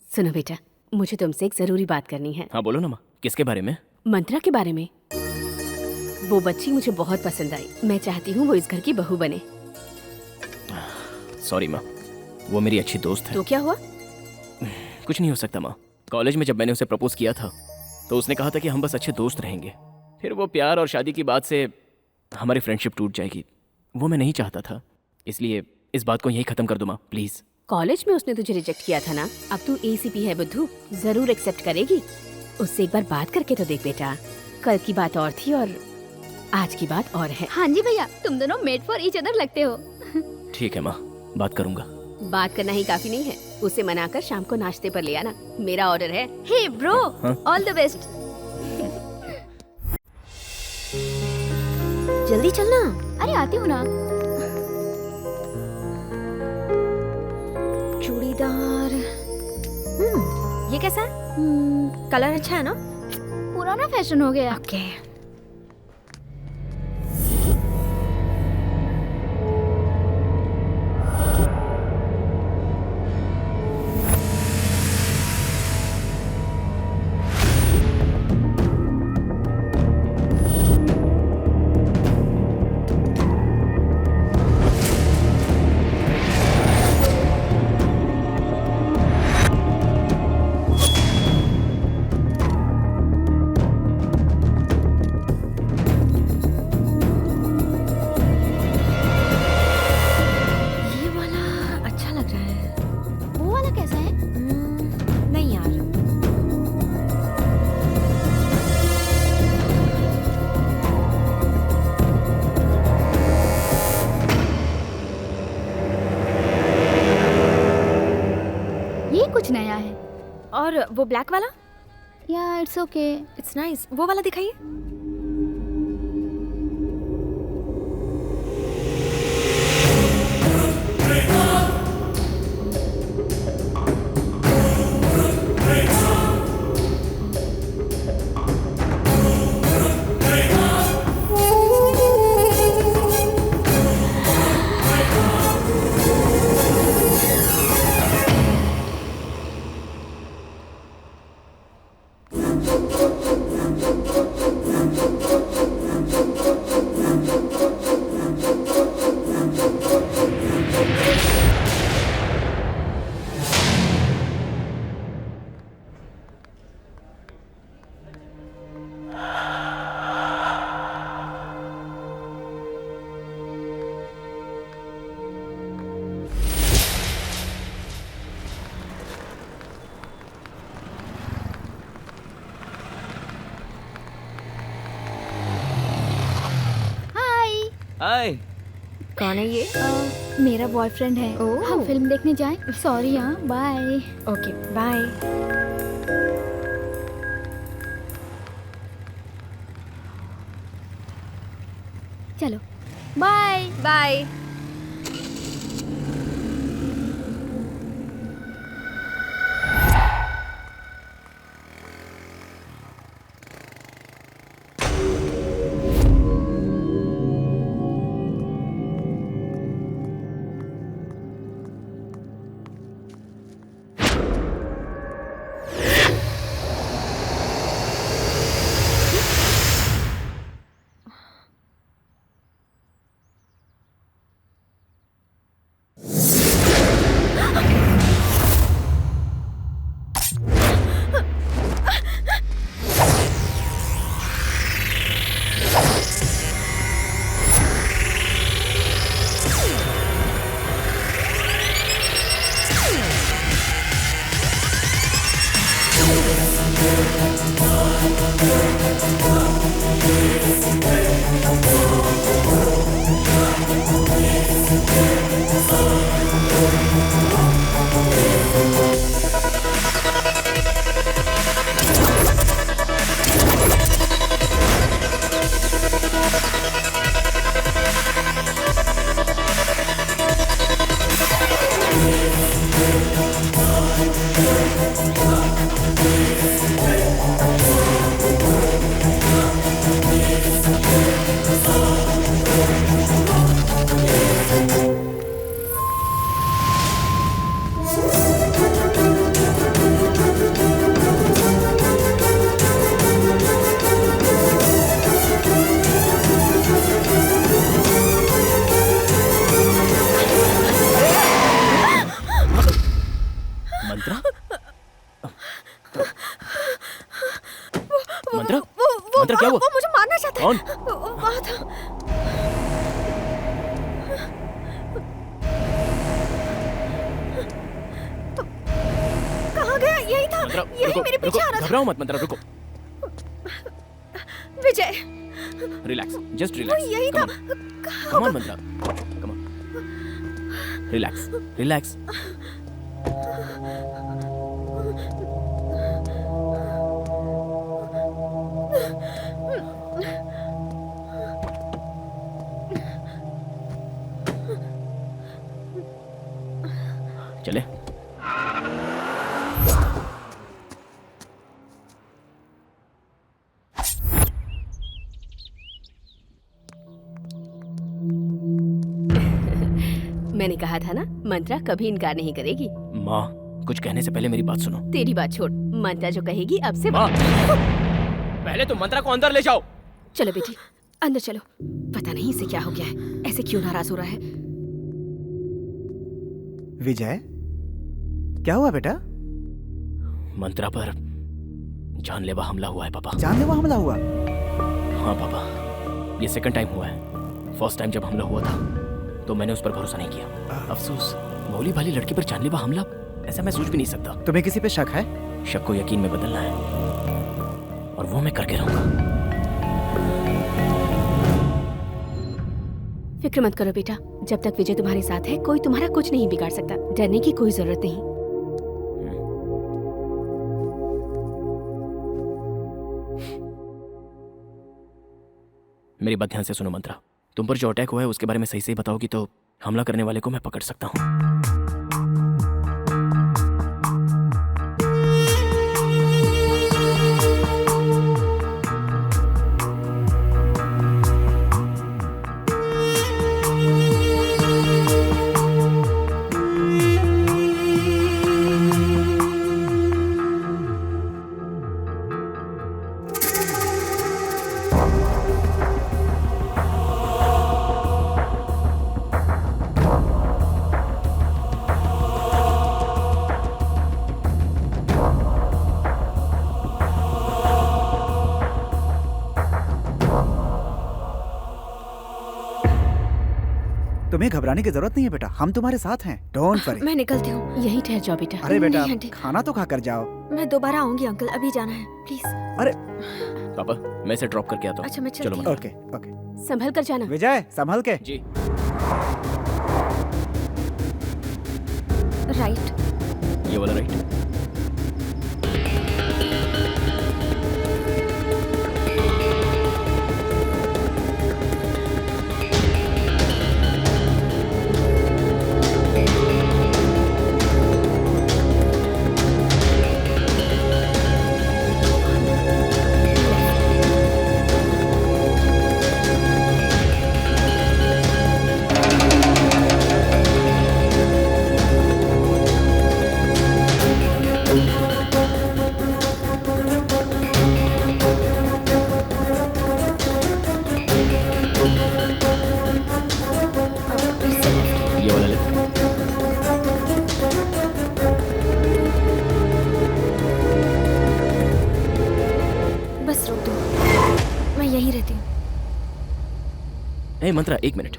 सुनो बेटा, मुझे तुमसे एक जरूरी बात करनी है। हाँ बोलो ना माँ, किसके बारे में? मंत्रा के बारे में। वो बच्ची मुझे बहुत पसंद आई, मैं चाहती हूँ वो इस घर की बहू बने। सॉरी माँ, वो मेरी अच्छी दोस्त है। तो क्या हुआ? कुछ नहीं हो सकता माँ। कॉलेज में जब मैंने उसे प्रपोज किया था तो उसने कहा था कि हम बस अच्छे दोस्त रहेंगे। फिर वो प्यार और शादी की बात से हमारी फ्रेंडशिप टूट जाएगी, वो मैं नहीं चाहता था। इसलिए इस बात को यहीं खत्म कर दो माँ, प्लीज। कॉलेज में उसने तुझे रिजेक्ट किया था ना, अब तू एसीपी है बुद्धू, जरूर एक्सेप्ट करेगी। उससे एक बार बात करके तो देख बेटा। कल की बात और थी और आज की बात और है। हाँ जी भैया, तुम दोनों मेड फॉर ईच अदर लगते हो। ठीक है माँ, बात करूंगा। बात करना ही काफी नहीं है, उसे मनाकर शाम को नाश्ते पर ले आना, मेरा ऑर्डर है। Hey bro, all the best. जल्दी चलना। अरे आती हूँ ना। चूड़ीदार। ये कैसा है? कलर अच्छा है ना? पुराना फैशन हो गया। ओके। कुछ नया है। और वो ब्लैक वाला? या इट्स ओके, इट्स नाइस। वो वाला दिखाइए। हाय। कौन है ये? मेरा बॉयफ्रेंड है। हम फिल्म देखने जाएं? सॉरी हाँ, बाय। Okay bye. चलो बाय बाय। मंत्रा मंत्रा वो मंत्रा क्या हुआ? वो मुझे मारना चाहता है। कौन? वहाँ था। कहाँ गया? यही था। मंत्रा यही रुको, मेरे पीछे आ रहा था। घबराओ मत मंत्रा, रुको। विजय, रिलैक्स, जस्ट वो रिलैक्स। यही था। Come on Mantra, come on. Relax, relax. चले। मैंने कहा था ना, मंत्रा कभी इनकार नहीं करेगी। माँ, कुछ कहने से पहले मेरी बात सुनो। तेरी बात छोड़, मंत्रा जो कहेगी अब से माँ, पहले तुम मंत्रा को अंदर ले जाओ। चलो बेटी, अंदर चलो। पता नहीं इसे क्या हो गया है, ऐसे क्यों नाराज हो रहा है। विजय, क्या हुआ बेटा? मंत्रा पर जानलेवा हमला हुआ है पापा। जानलेवा हमला हुआ? हाँ पापा, ये सेकंड टाइम हुआ है। फर्स्ट टाइम जब हमला हुआ था तो मैंने उस पर भरोसा नहीं किया। अफसोस, भोली भाली लड़की पर जानलेवा हमला, ऐसा मैं सोच भी नहीं सकता। तुम्हें किसी पे शक है? शक को यकीन में बदलना है और वो मैं करके रहूंगा। फिक्र मत करो बेटा, जब तक विजय तुम्हारे साथ है कोई तुम्हारा कुछ नहीं बिगाड़ सकता। डरने की कोई जरूरत नहीं। मेरी बात ध्यान से सुनो मंत्रा, तुम पर जो अटैक हुआ है उसके बारे में सही सही बताओगी तो हमला करने वाले को मैं पकड़ सकता हूँ। तुम्हें घबराने की जरूरत नहीं है बेटा, हम तुम्हारे साथ हैं। Don't worry. मैं निकलती हूँ। यही ठहर जाओ बेटा। अरे बेटा, नहीं, आंटी। खाना तो खा कर जाओ। मैं दोबारा आऊंगी अंकल, अभी जाना है प्लीज। अरे पापा, मैं इसे ड्रॉप करके आता हूँ। अच्छा, मैं चलो चलती मंत्रा। Okay okay. संभल कर जाना। विजय, संभल के। जी। राइट। ये वाला राइट। ये वाला लेफ्ट। बस रोक दो, मैं यहीं रहती हूँ। ए मंत्रा, एक मिनट।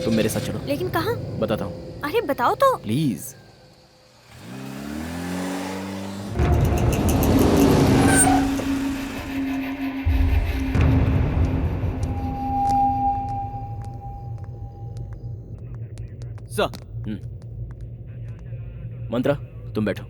तुम मेरे साथ चलो। लेकिन कहाँ? बताता हूँ, अरे बताओ तो। प्लीज। मंत्रा, तुम बैठो।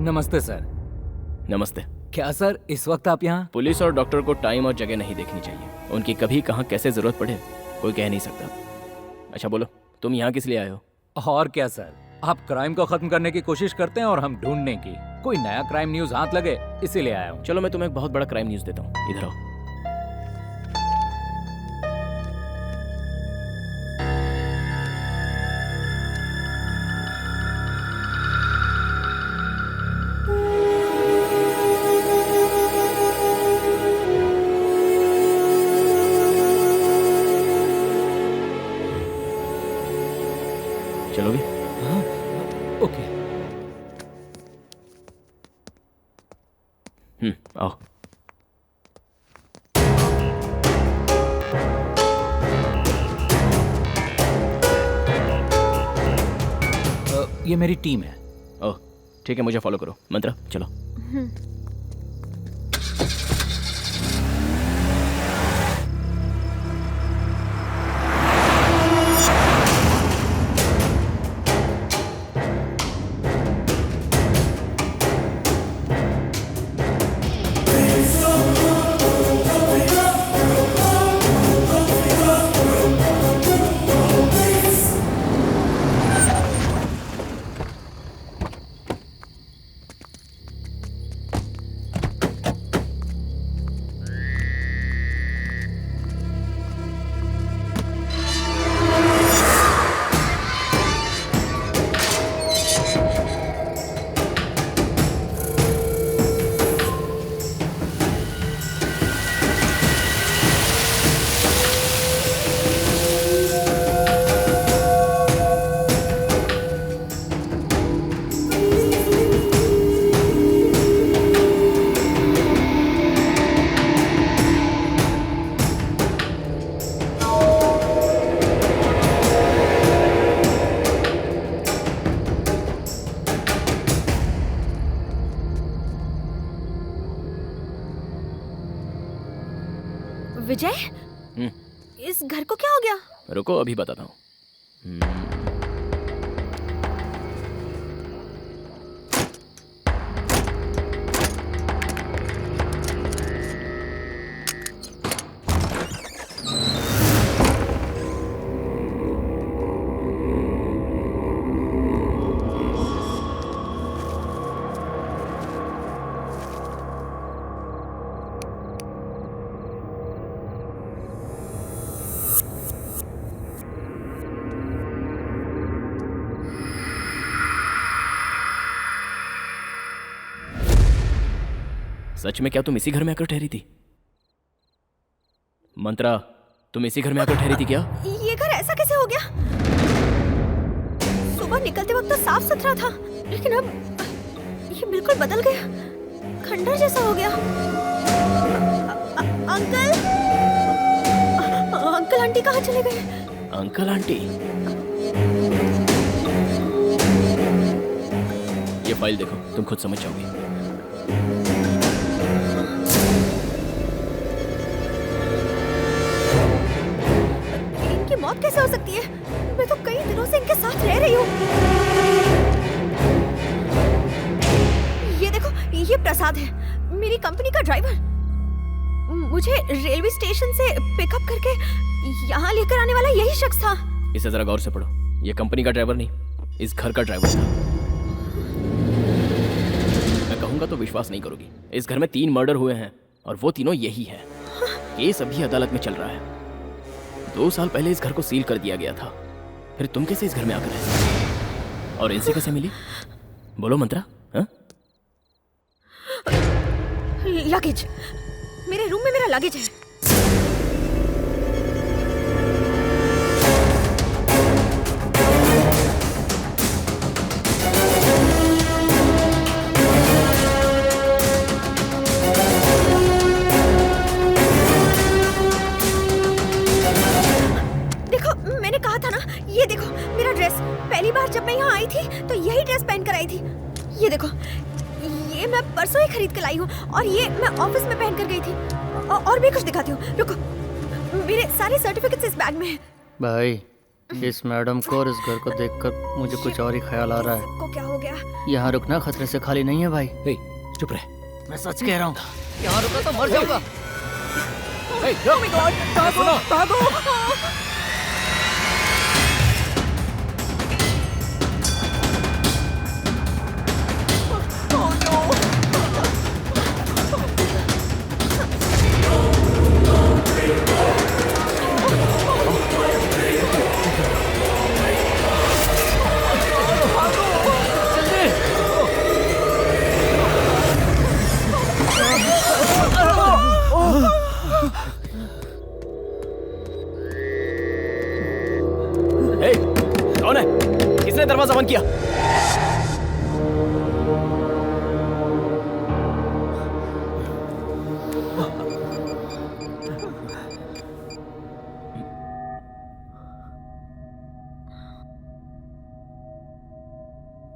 नमस्ते सर। नमस्ते। क्या सर इस वक्त आप यहाँ? पुलिस और डॉक्टर को टाइम और जगह नहीं देखनी चाहिए। उनकी कभी कहाँ कैसे जरूरत पड़े कोई कह नहीं सकता। अच्छा बोलो, तुम यहाँ किस लिए आए हो? और क्या सर, आप क्राइम को खत्म करने की कोशिश करते हैं और हम ढूंढने की। कोई नया क्राइम न्यूज हाथ लगे इसीलिए आया हूँ। चलो मैं तुम्हें एक बहुत बड़ा क्राइम न्यूज देता हूँ, इधर आओ। चलोगे? हाँ, ओके। आओ। ये मेरी टीम है। ओह ठीक है, मुझे फॉलो करो। मंत्रा चलो। विजय, इस घर को क्या हो गया? रुको अभी बताता हूँ। सच में क्या तुम इसी घर में आकर ठहरी थी? मंत्रा, तुम इसी घर में आकर ठहरी थी क्या? ये घर ऐसा कैसे हो गया? सुबह निकलते वक्त तो साफ सुथरा था, लेकिन अब ये बिल्कुल बदल गया, खंडर जैसा हो गया। अंकल, अंकल आंटी कहाँ चले गए? Uncle aunty? ये फाइल देखो, तुम खुद समझ जाओगी। मौत कैसे हो सकती है? मैं तो कई दिनों से इनके साथ रह रही हूँ। ये देखो, ये प्रसाद है, मेरी कंपनी का ड्राइवर। मुझे रेलवे स्टेशन से पिकअप करके यहाँ लेकर आने वाला यही शख्स था। इसे जरा गौर से पढ़ो। ये कंपनी का ड्राइवर नहीं, इस घर का ड्राइवर था। मैं कहूँगा तो विश्वास नहीं करोगी। इस घर में 3 मर्डर हुए हैं और वो तीनों यही है। केस अभी अदालत में चल रहा है। 2 साल पहले इस घर को सील कर दिया गया था। फिर तुम कैसे इस घर में आकर रह सकते? और इनसे कैसे मिली? बोलो मंत्रा। हाँ? लगेज, मेरे रूम में मेरा लगेज है। देखो, मैंने कहा था ना, ये देखो मेरा ड्रेस। पहली बार जब मैं यहाँ आई थी तो यही ड्रेस पहन कर आई थी। ये देखो, ये मैं परसों ही खरीद के लाई हूँ और ये मैं ऑफिस में पहन कर गई थी। और भी कुछ दिखाती हूँ, रुको। मेरे सारे सर्टिफिकेट्स इस बैग में हैं। भाई, इस मैडम को और इस घर को देखकर मुझे कुछ और ही ख्याल आ रहा है। को क्या हो गया? यहाँ रुकना खतरे से खाली नहीं है भाई। चुप रहे। मैं सच कह रहा हूँ, यहाँ रुका तो मर जाऊंगा। Oh my God, भागो, भागो। कौन है? किसने दरवाजा बंद किया?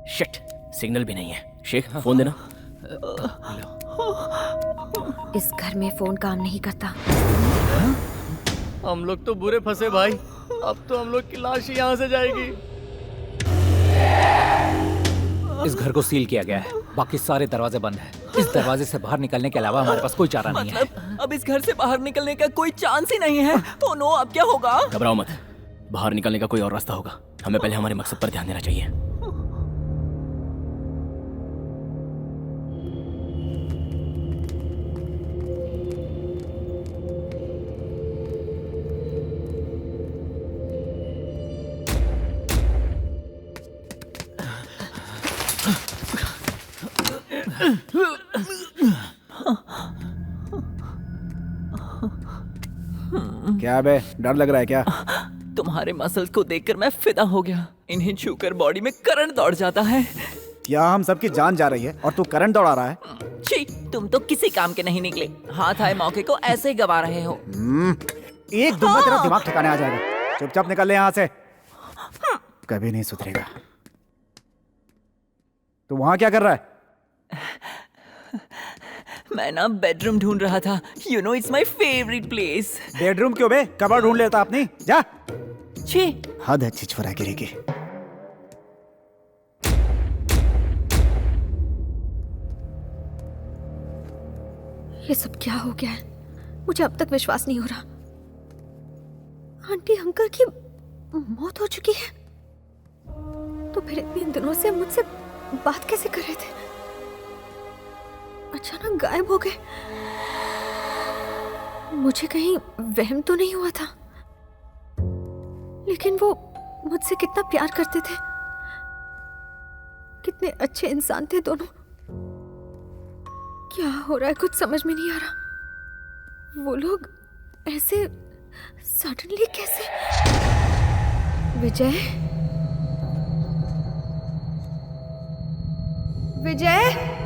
शिट, सिग्नल भी नहीं है। शेख, फोन देना। इस घर में फोन काम नहीं करता। हम लोग तो बुरे फंसे भाई। अब तो हम लोग की लाश ही यहाँ से जाएगी। इस घर को सील किया गया है, बाकी सारे दरवाजे बंद हैं। इस दरवाजे से बाहर निकलने के अलावा हमारे पास कोई चारा नहीं है। अब इस घर से बाहर निकलने का कोई चांस ही नहीं है। तो नो, अब क्या होगा? घबराओ मत, बाहर निकलने का कोई और रास्ता होगा। हमें पहले हमारे मकसद पर ध्यान देना चाहिए। क्या बे, डर लग रहा है क्या? तुम्हारे मसल्स को देखकर मैं फिदा हो गया। इन्हें छूकर बॉडी में करंट दौड़ जाता है। क्या हम सबकी जान जा रही है और तू करंट दौड़ा रहा है? छी, तुम तो किसी काम के नहीं निकले। हाथ आए मौके को ऐसे ही गवा रहे हो। एक दिन में तेरा दिमाग ठिकाने आ जाएगा। चुपचाप निकल ले यहाँ से, कभी नहीं सुधरेगा। तू वहां क्या कर रहा है? मैं ना बेडरूम ढूंढ रहा था। You know, it's my favourite place. Bedroom क्यों बे? कबर्ड ढूंढ लेता अपनी। जा। छी, हद है छिछोरागिरी की। ये सब क्या हो गया है? मुझे अब तक विश्वास नहीं हो रहा। आंटी अंकल की मौत हो चुकी है, तो फिर इतने दिनों से मुझसे बात कैसे कर रहे थे? अचानक गायब हो गए। मुझे कहीं वहम तो नहीं हुआ था? लेकिन वो मुझसे कितना प्यार करते थे, कितने अच्छे इंसान थे दोनों। क्या हो रहा है कुछ समझ में नहीं आ रहा। वो लोग ऐसे सडनली कैसे? विजय, विजय,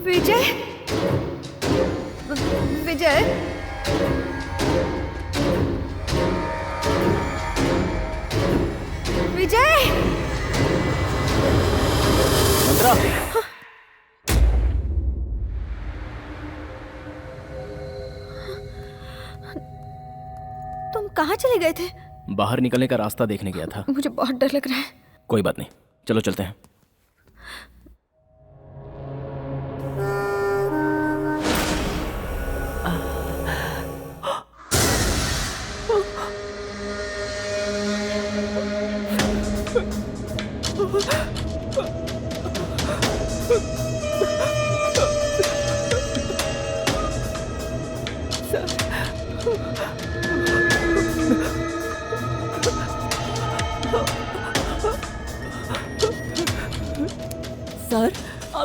विजय, विजय, विजय। मंत्रा, तुम कहाँ चले गए थे? बाहर निकलने का रास्ता देखने गया था। मुझे बहुत डर लग रहा है। कोई बात नहीं, चलो चलते हैं।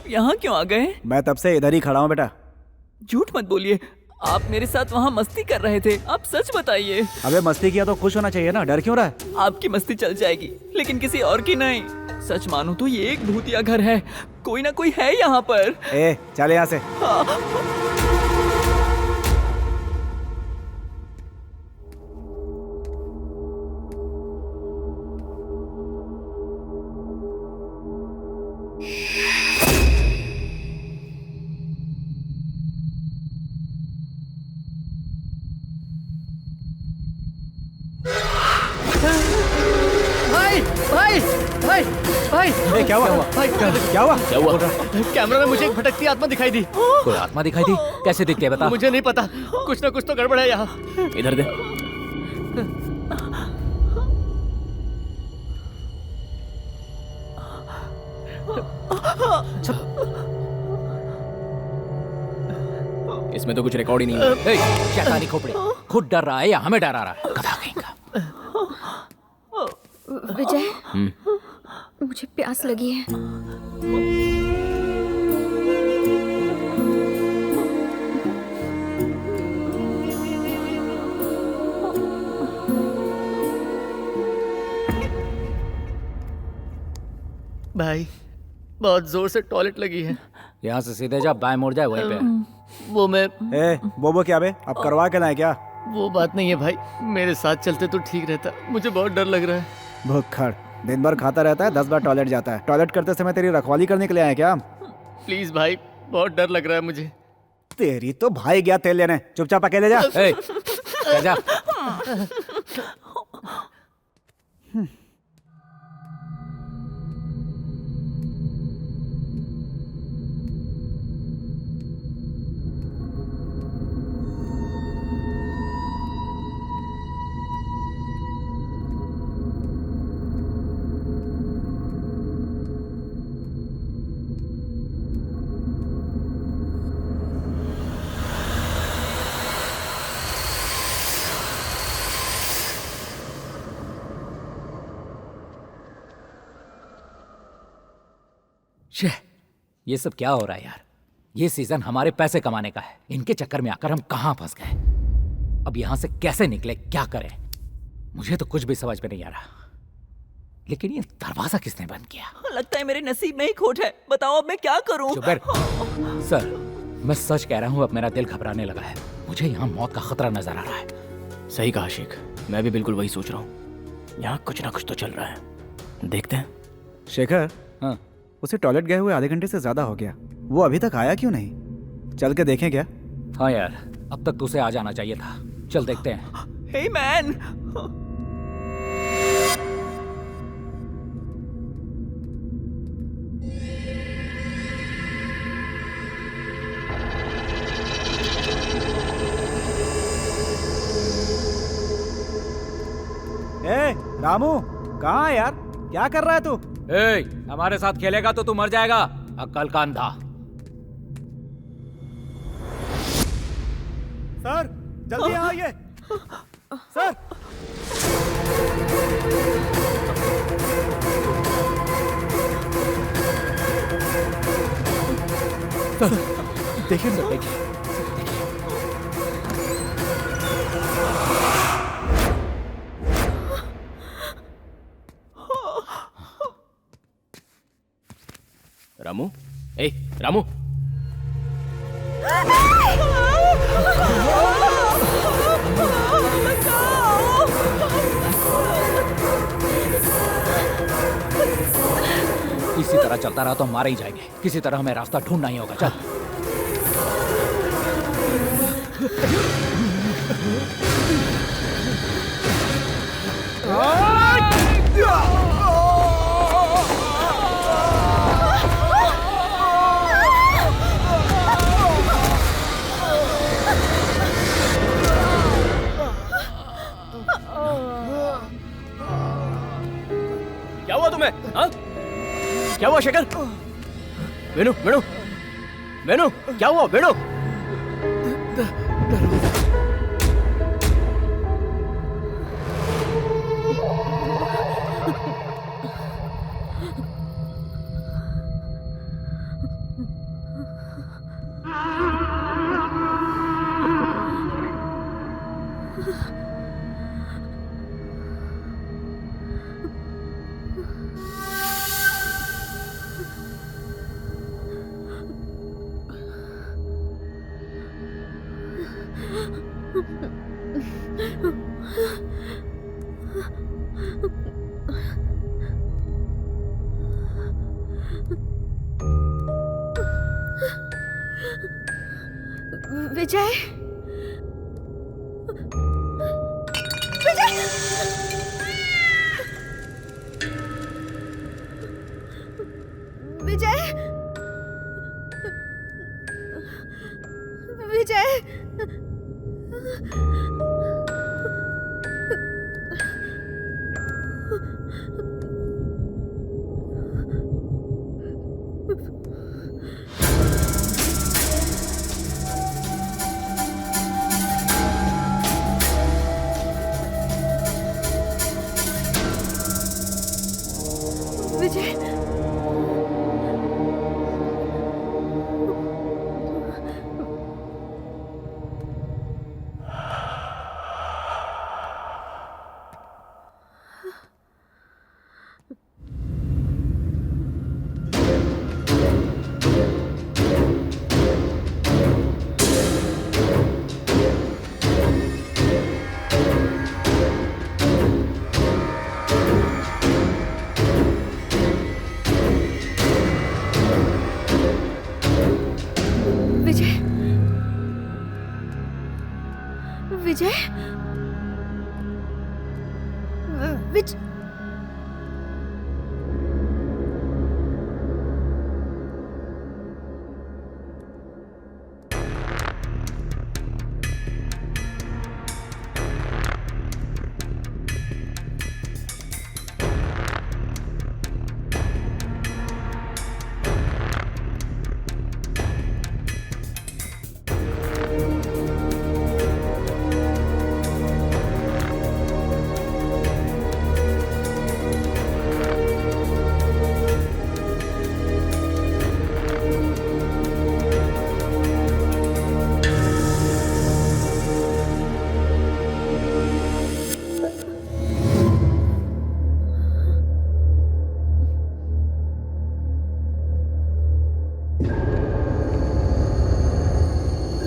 आप यहाँ क्यों आ गए? मैं तब से इधर ही खड़ा हूँ बेटा। झूठ मत बोलिए, आप मेरे साथ वहाँ मस्ती कर रहे थे। आप सच बताइए। अबे मस्ती किया तो खुश होना चाहिए ना, डर क्यों रहा है? आपकी मस्ती चल जाएगी लेकिन किसी और की नहीं। सच मानो तो ये एक भूतिया घर है, कोई ना कोई है यहाँ पर। ए चल यहाँ से। भाई भाई भाई भाई ए, क्या हुआ? भाई क्या हुआ? कैमरा में मुझे एक भटकती आत्मा दिखाई दी। कोई आत्मा दिखाई दी? कैसे दिखती है बता। मुझे नहीं पता, कुछ ना कुछ तो गड़बड़ है यहाँ। इधर दे। इसमें तो कुछ रिकॉर्ड ही नहीं है। शैतानी खोपड़ी, खुद डर रहा है या हमें डरा रहा है? गधा कहीं का। विजय, मुझे प्यास लगी है। भाई बहुत जोर से टॉयलेट लगी है। यहाँ से सीधे जा, बाएं मुड़ जाए वहीं पे। वो मैं वो क्या बे, अब करवा के लाए क्या? वो बात नहीं है भाई, मेरे साथ चलते तो ठीक रहता, मुझे बहुत डर लग रहा है। भुक्खड़, दिन भर खाता रहता है, 10 बार टॉयलेट जाता है। टॉयलेट करते समय तेरी रखवाली करने के लिए आए क्या? प्लीज भाई, बहुत डर लग रहा है मुझे। तेरी तो भाई गया तेल लेने, चुपचाप अकेले जा। जा। ये सब क्या हो रहा है यार? ये सीजन हमारे पैसे कमाने का है, इनके चक्कर में आकर हम कहां फंस गए। अब यहां से कैसे निकले, क्या करें? मुझे तो कुछ भी समझ में नहीं आ रहा। लेकिन ये दरवाजा किसने बंद किया? लगता है मेरे नसीब में ही खोट है। बताओ अब मैं क्या करूं? चुप रह। सर, मैं सच कह रहा हूं, अब मेरा दिल घबराने लगा है। मुझे यहाँ मौत का खतरा नजर आ रहा है। सही कहा शेख, मैं भी बिल्कुल वही सोच रहा हूँ। यहाँ कुछ ना कुछ तो चल रहा है, देखते हैं। शेखर, हाँ, उसे टॉयलेट गए हुए आधे घंटे से ज्यादा हो गया, वो अभी तक आया क्यों नहीं? चल के देखें क्या? हाँ यार, अब तक तो उसे आ जाना चाहिए था। चल देखते हैं। हे मैन, रामू, कहाँ है यार? क्या कर रहा है तू? हमारे साथ खेलेगा तो तू मर जाएगा, अक्ल का अंधा। सर जल्दी आइए। सर देखिए सर, देखिए। रामू, ए रामू, इसी तरह चलता रहा तो हम मारे ही जाएंगे। किसी तरह हमें रास्ता ढूंढना ही होगा। चल। क्या हुआ तुम्हें? हाँ? क्या हुआ शेखर? वेणु, वेणु, वेणु, क्या हुआ वेणु? विजय, विजय, विजय, विजय, विजय,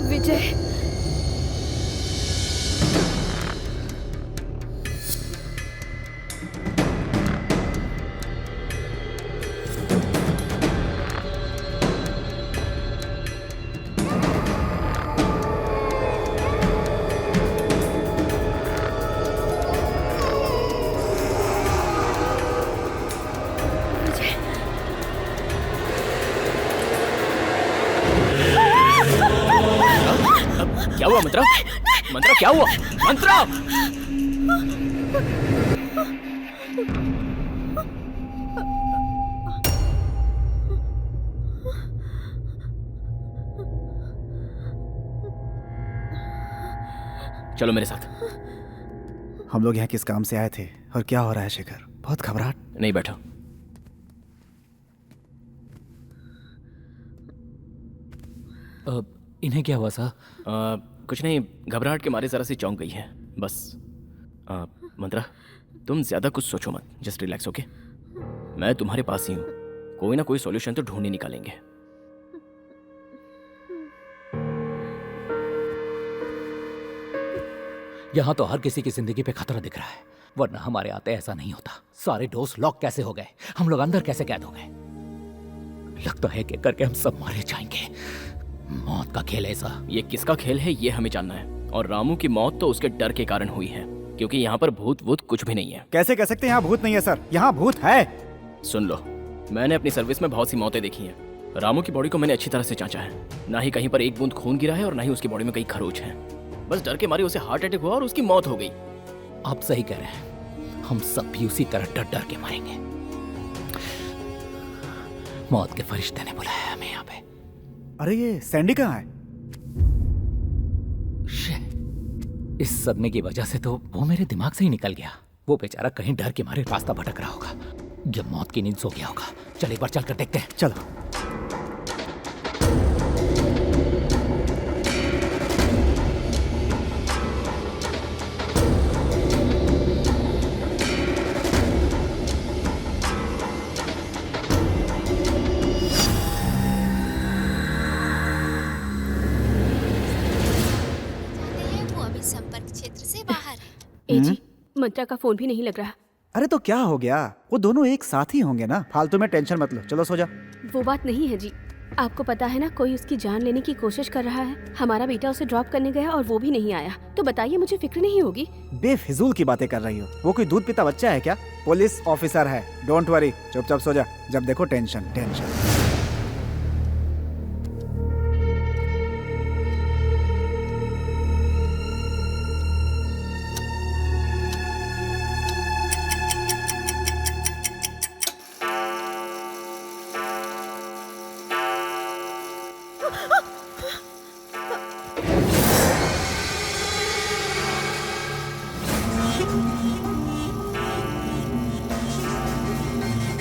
विजय, क्या हुआ मंत्रा? मंत्रा क्या हुआ? मंत्रा! चलो मेरे साथ। हम लोग यहाँ किस काम से आए थे और क्या हो रहा है शेखर? बहुत घबराहट। नहीं, बैठो। इन्हें क्या हुआ सा? कुछ नहीं, घबराहट के मारे जरा सी चौंक गई है बस। मंत्रा, तुम ज्यादा कुछ सोचो मत, जस्ट रिलैक्स, ओके? मैं तुम्हारे पास ही हूँ, कोई ना कोई सॉल्यूशन तो ढूंढ ही निकालेंगे। यहाँ तो हर किसी की जिंदगी पे खतरा दिख रहा है, वरना हमारे आते ऐसा नहीं होता। सारे डोर्स लॉक कैसे हो गए? हम लोग अंदर कैसे कैद हो गए? लगता है कि करके हम सब मारे जाएंगे। मौत का खेल ऐसा। ये किसका खेल है ये हमें जानना है। और रामू की मौत तो उसके डर के कारण हुई है, क्योंकि यहाँ पर भूत वूत कुछ भी नहीं है। कैसे कह सकते हैं यहाँ भूत नहीं है सर? यहाँ भूत है। सुन लो, मैंने अपनी सर्विस में बहुत सी मौतें देखी हैं। रामू की बॉडी को मैंने अच्छी तरह से जांचा है, ना ही कहीं पर एक बूंद खून गिरा है और ना ही उसकी बॉडी में कई खरोच हैं। बस डर के मारे उसे हार्ट अटैक हुआ और उसकी मौत हो गई। आप सही कह रहे हैं, हम सब भी उसी तरह डर डर के मरेंगे। मौत के फरिश्ते ने बुलाया हमें यहाँ पे। अरे ये सैंडी कहाँ है? इस सदमे की वजह से तो वो मेरे दिमाग से ही निकल गया। वो बेचारा कहीं डर के मारे रास्ता भटक रहा होगा या मौत की नींद सो गया होगा। चल एक बार चलकर देखते हैं। चलो। वो अभी संपर्क क्षेत्र ए जी, मंत्रा का फोन भी नहीं लग रहा। अरे तो क्या हो गया, वो दोनों एक साथ ही होंगे ना, फालतू में टेंशन मत लो, चलो सो जा। वो बात नहीं है जी, आपको पता है ना कोई उसकी जान लेने की कोशिश कर रहा है। हमारा बेटा उसे ड्रॉप करने गया और वो भी नहीं आया, तो बताइए मुझे फिक्र नहीं होगी? बेफिजूल की बातें कर रही हो, वो कोई दूध पीता बच्चा है क्या? पुलिस ऑफिसर है, डोंट वरी, चुपचाप सो जा। जब देखो टेंशन टेंशन।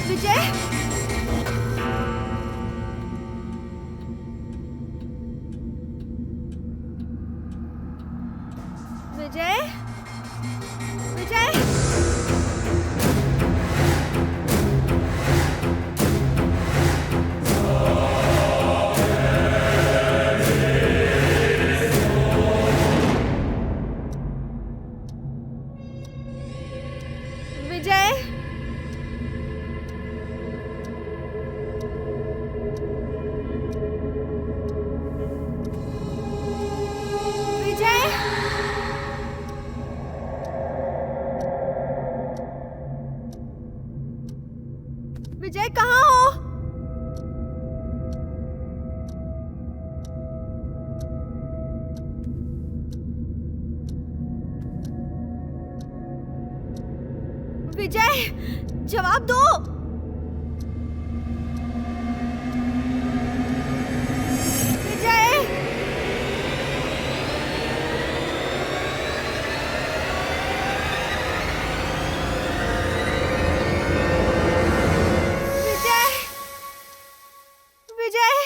विजय, विजय, विजय, विजय, विजय, विजय कहाँ हो? विजय, जवाब दो। विजय, विजय, विजय,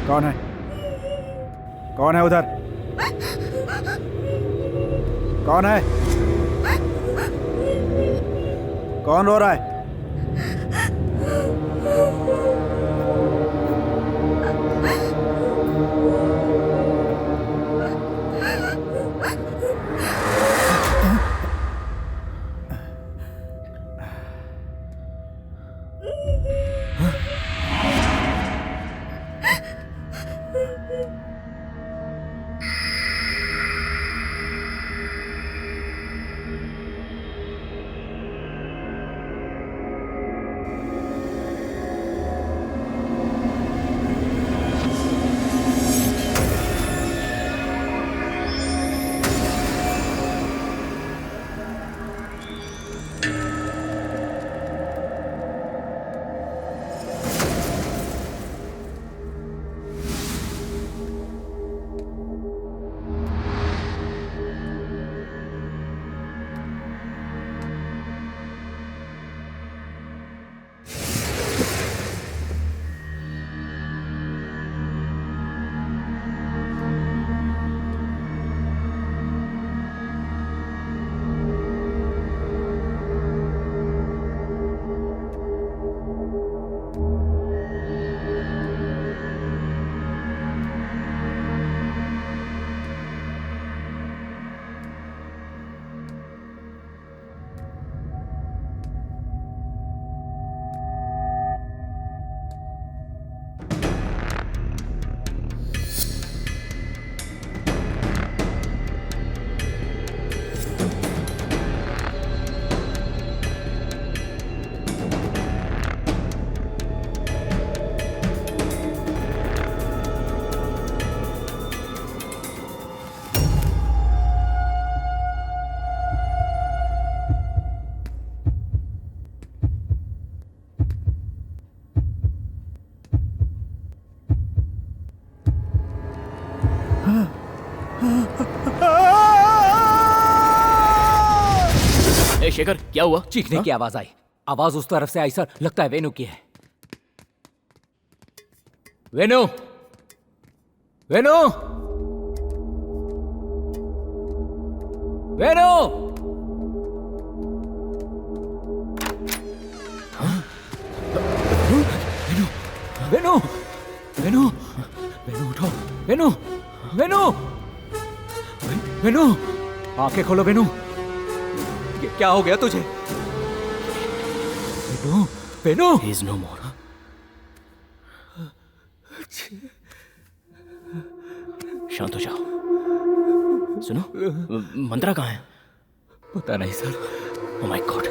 कौन है? कौन है उधर? कौन है? कौन रो रहा है? शेखर, क्या हुआ? चीखने की आवाज आई। आवाज उस तरफ से आई सर, लगता है वेनु की है। वेनु, वेनु, वेनु। वेनु, वेनु, वेनु उठो, वेनु, वेनु, वेनु, आंखें खोलो वेनु। क्या हो गया तुझे? Venu, Venu. He is no more. शांत हो जाओ। सुनो, मंत्रा कहाँ है? पता नहीं सर। Oh my God.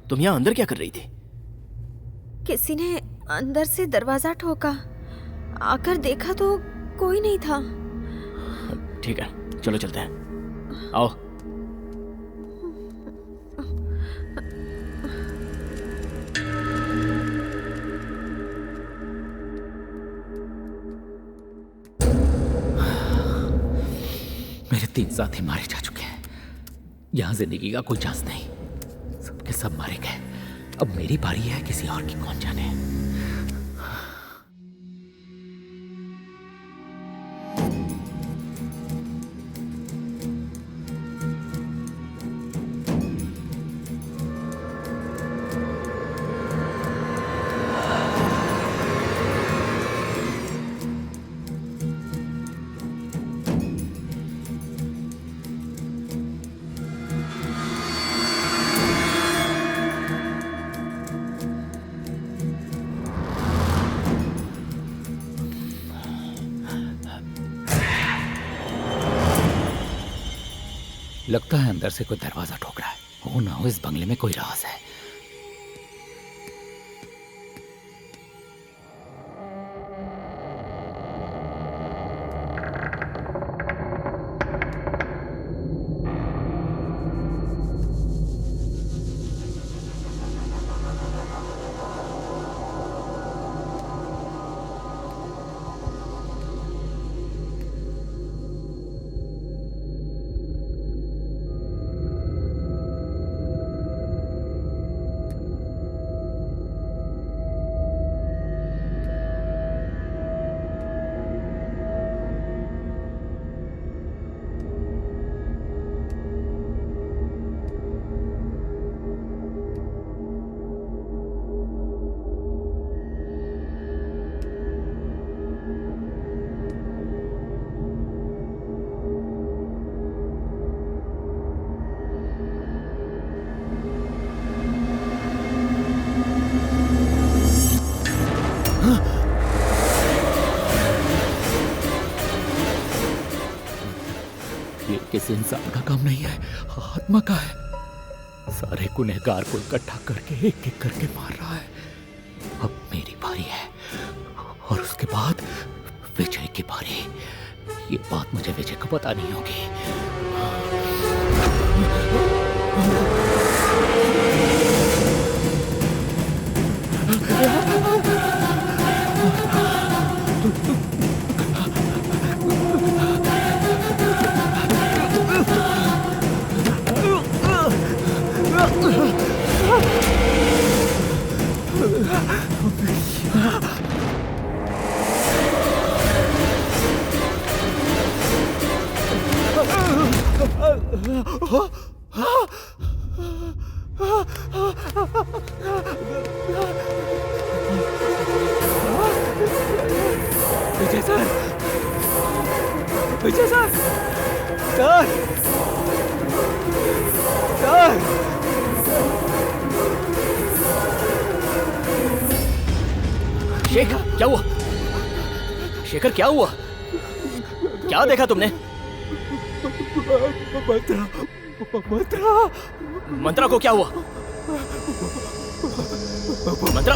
तुम यहाँ अंदर क्या कर रही थी? किसी ने अंदर से दरवाजा ठोका। आकर देखा तो कोई नहीं था। ठीक है, चलो चलते हैं। आओ। मेरे 3 साथी मारे जा चुके हैं। यहाँ जिंदगी का कोई चांस नहीं, सबके सब मारे गए। अब मेरी बारी है, किसी और की कौन जाने। लगता है अंदर से कोई दरवाजा ठोक रहा है। हो ना हो इस बंगले में कोई राज है। किसी इंसान का काम नहीं है, आत्मा का है। सारे गुनहगार को इकट्ठा करके एक एक करके मार रहा है। अब मेरी बारी है और उसके बाद विजय की बारी। ये बात मुझे विजय को पता नहीं होगी। विजय सर, विजय सर, सर। शेखर क्या हुआ? शेखर क्या हुआ? क्या देखा तुमने? मंत्रा को क्या हुआ? मंत्रा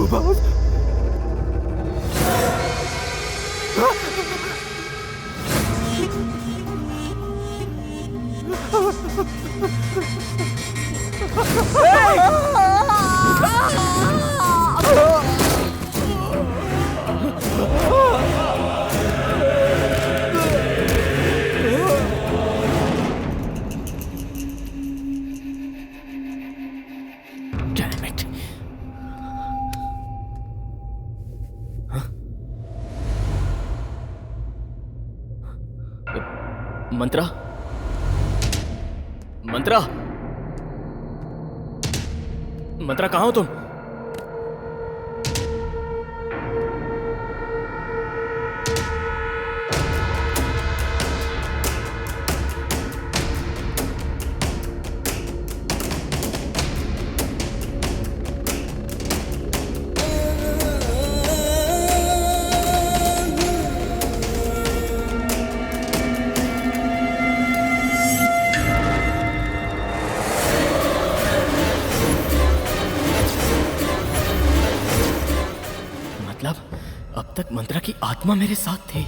Damn it. मंत्रा मंत्रा मंत्रा कहाँ हो तुम? अब तक मंत्रा की आत्मा मेरे साथ थी।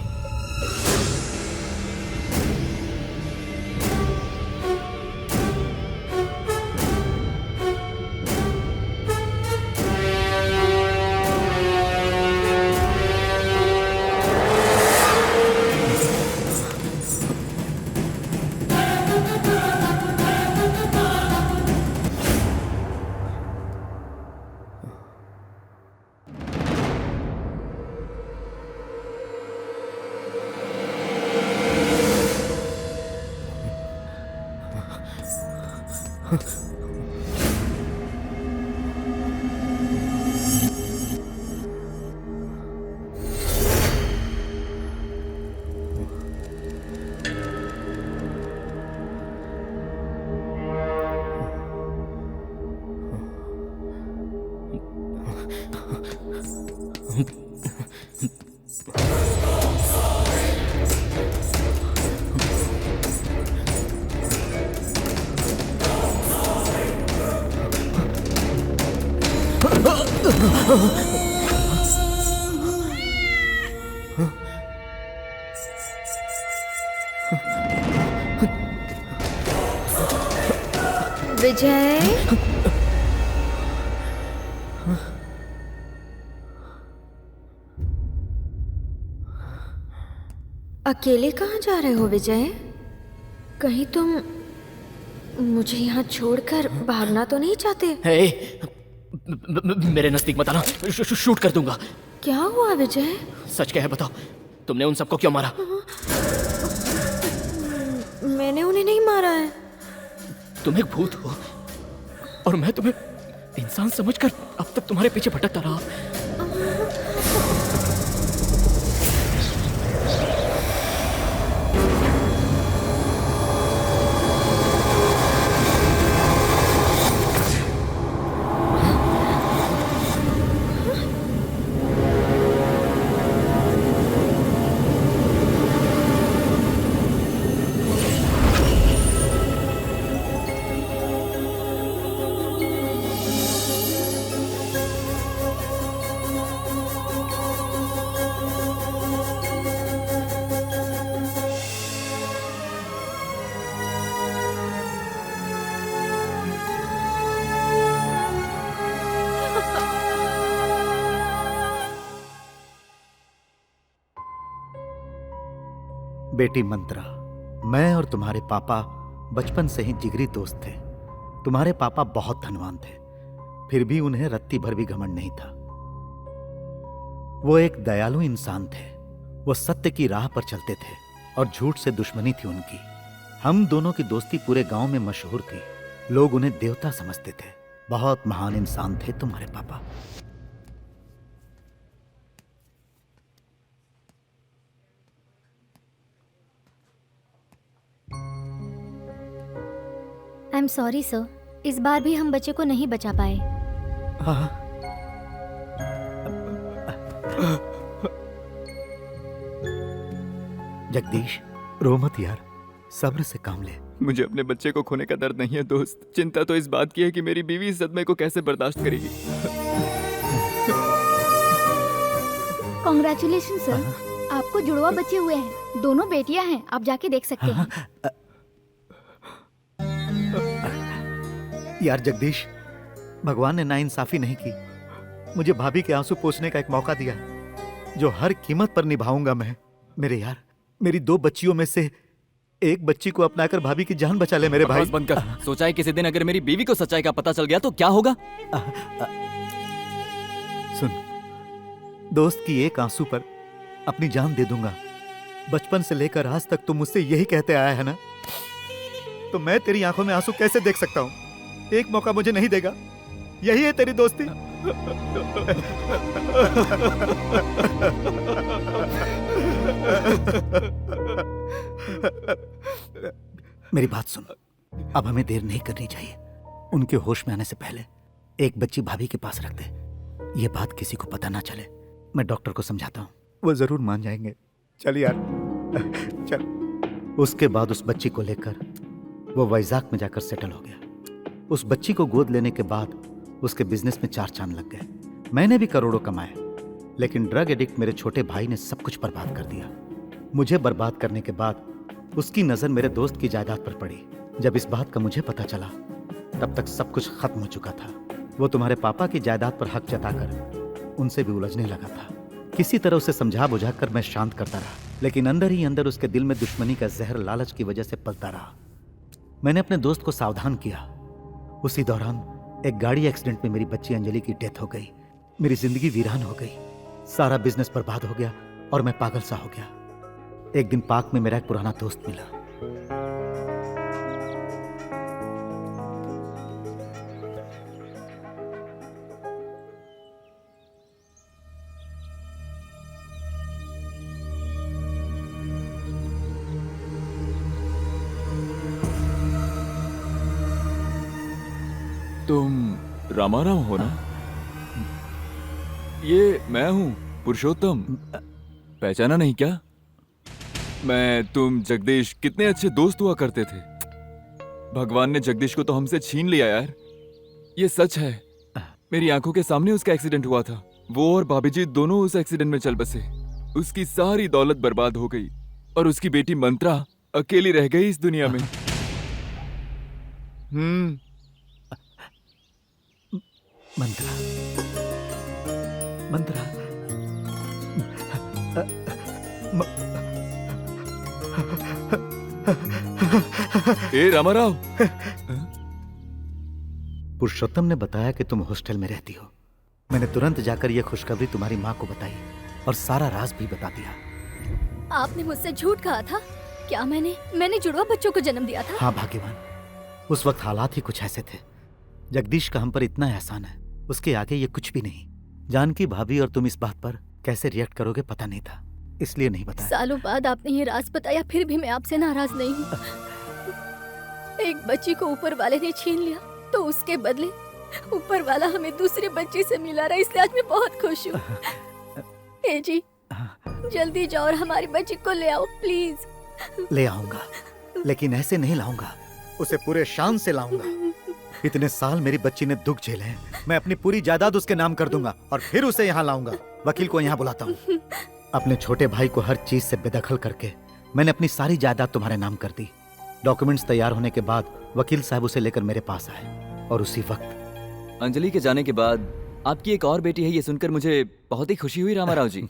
विजय, अकेले कहाँ जा रहे हो विजय? कहीं तुम मुझे यहाँ छोड़कर भागना तो नहीं चाहते? हे, मेरे नजदीक मत आना, शूट कर दूंगा। क्या हुआ विजय? सच क्या है बताओ, तुमने उन सबको क्यों मारा? मैंने उन्हें नहीं मारा है। तुम एक भूत हो और मैं तुम्हें इंसान समझकर अब तक तुम्हारे पीछे भटकता रहा। बेटी मंत्रा, मैं और तुम्हारे पापा बचपन से ही जिगरी दोस्त थे। तुम्हारे पापा बहुत धनवान थे, फिर भी उन्हें रत्ती भर भी घमंड नहीं था। वो एक दयालु इंसान थे। वो सत्य की राह पर चलते थे और झूठ से दुश्मनी थी उनकी। हम दोनों की दोस्ती पूरे गांव में मशहूर थी। लोग उन्हें देवता समझते थे। बहुत महान इंसान थे तुम्हारे पापा। आई एम सॉरी सर, इस बार भी हम बच्चे को नहीं बचा पाए। हाँ। जगदीश, रो मत यार, सब्र से काम ले। मुझे अपने बच्चे को खोने का दर्द नहीं है दोस्त, चिंता तो इस बात की है कि मेरी बीवी इस सदमे को कैसे बर्दाश्त करेगी। कॉन्ग्रेचुलेशन सर, आपको जुड़वा बच्चे हुए हैं, दोनों बेटियां हैं, आप जाके देख सकते हैं। यार जगदीश, भगवान ने नाइंसाफी नहीं की, मुझे भाभी के आंसू पोंछने का एक मौका दिया है जो हर कीमत पर निभाऊंगा मैं। मेरे यार, मेरी 2 बच्चियों में से एक बच्ची को अपनाकर भाभी की जान बचा ले मेरे भाई। बंद कर। सोचा है किसी दिन अगर मेरी बीवी को सच्चाई का पता चल गया तो क्या होगा? सुन, दोस्त की एक आंसू पर अपनी जान दे दूंगा। बचपन से लेकर आज तक तुम मुझसे यही कहते आया है ना, तो मैं तेरी आंखों में आंसू कैसे देख सकता हूँ? एक मौका मुझे नहीं देगा? यही है तेरी दोस्ती? मेरी बात सुन, अब हमें देर नहीं करनी चाहिए। उनके होश में आने से पहले एक बच्ची भाभी के पास रख दे। ये बात किसी को पता ना चले। मैं डॉक्टर को समझाता हूँ, वो जरूर मान जाएंगे। चल यार, चल। उसके बाद उस बच्ची को लेकर वो वैजाग में जाकर सेटल हो गया। उस बच्ची को गोद लेने के बाद उसके बिजनेस में 4 चांद लग गए। मैंने भी करोड़ों कमाए, लेकिन ड्रग एडिक्ट मेरे छोटे भाई ने सब कुछ बर्बाद कर दिया। मुझे बर्बाद करने के बाद उसकी नजर मेरे दोस्त की जायदाद पर पड़ी। जब इस बात का मुझे पता चला, तब तक सब कुछ खत्म हो चुका था। वो तुम्हारे पापा की जायदाद पर हक जताकर उनसे भी उलझने लगा था। किसी तरह उसे समझा बुझा कर मैं शांत करता रहा, लेकिन अंदर ही अंदर उसके दिल में दुश्मनी का जहर लालच की वजह से पलता रहा। मैंने अपने दोस्त को सावधान किया। उसी दौरान एक गाड़ी एक्सीडेंट में मेरी बच्ची अंजलि की डेथ हो गई। मेरी जिंदगी वीरान हो गई, सारा बिजनेस बर्बाद हो गया और मैं पागल सा हो गया। एक दिन पार्क में मेरा एक पुराना दोस्त मिला। तुम रामाराव हो ना? ये मैं हूँ पुरुषोत्तम, पहचाना नहीं क्या? मैं तुम जगदीश कितने अच्छे दोस्त हुआ करते थे। भगवान ने जगदीश को तो हमसे छीन लिया यार। ये सच है, मेरी आंखों के सामने उसका एक्सीडेंट हुआ था। वो और भाभी जी दोनों उस एक्सीडेंट में चल बसे। उसकी सारी दौलत बर्बाद हो गई और उसकी बेटी मंत्रा अकेली रह गई इस दुनिया में। मंत्रा, मंत्रा, ए रामाराव, पुरुषोत्तम ने बताया कि तुम हॉस्टल में रहती हो। मैंने तुरंत जाकर यह खुशखबरी तुम्हारी माँ को बताई और सारा राज भी बता दिया। आपने मुझसे झूठ कहा था क्या? मैंने जुड़वा बच्चों को जन्म दिया था। हाँ भाग्यवान, उस वक्त हालात ही कुछ ऐसे थे। जगदीश का हम पर इतना एहसान है, उसके आगे ये कुछ भी नहीं। जानकी भाभी और तुम इस बात पर कैसे रिएक्ट करोगे पता नहीं था, इसलिए नहीं बताया। सालों बाद आपने ये राज बताया, फिर भी मैं आपसे नाराज नहीं हूँ। एक बच्ची को ऊपर वाले ने छीन लिया, तो उसके बदले ऊपर वाला हमें दूसरे बच्चे से मिला रहा, इसलिए आज मैं बहुत खुश हूँ। ए जी, जल्दी जाओ और हमारी बच्ची को ले आओ प्लीज। ले आऊंगा, लेकिन ऐसे नहीं लाऊंगा, उसे पूरे शान से लाऊंगा। इतने साल मेरी बच्ची ने दुख झेले हैं, मैं अपनी पूरी जायदाद उसके नाम कर दूंगा और फिर उसे यहाँ लाऊंगा। वकील को यहाँ बुलाता हूँ। अपने छोटे भाई को हर चीज से बेदखल करके मैंने अपनी सारी जायदाद तुम्हारे नाम कर दी। डॉक्यूमेंट्स तैयार होने के बाद वकील साहब उसे लेकर मेरे पास आए और उसी वक्त अंजलि के जाने के बाद आपकी एक और बेटी है, ये सुनकर मुझे बहुत ही खुशी हुई रामाराव जी।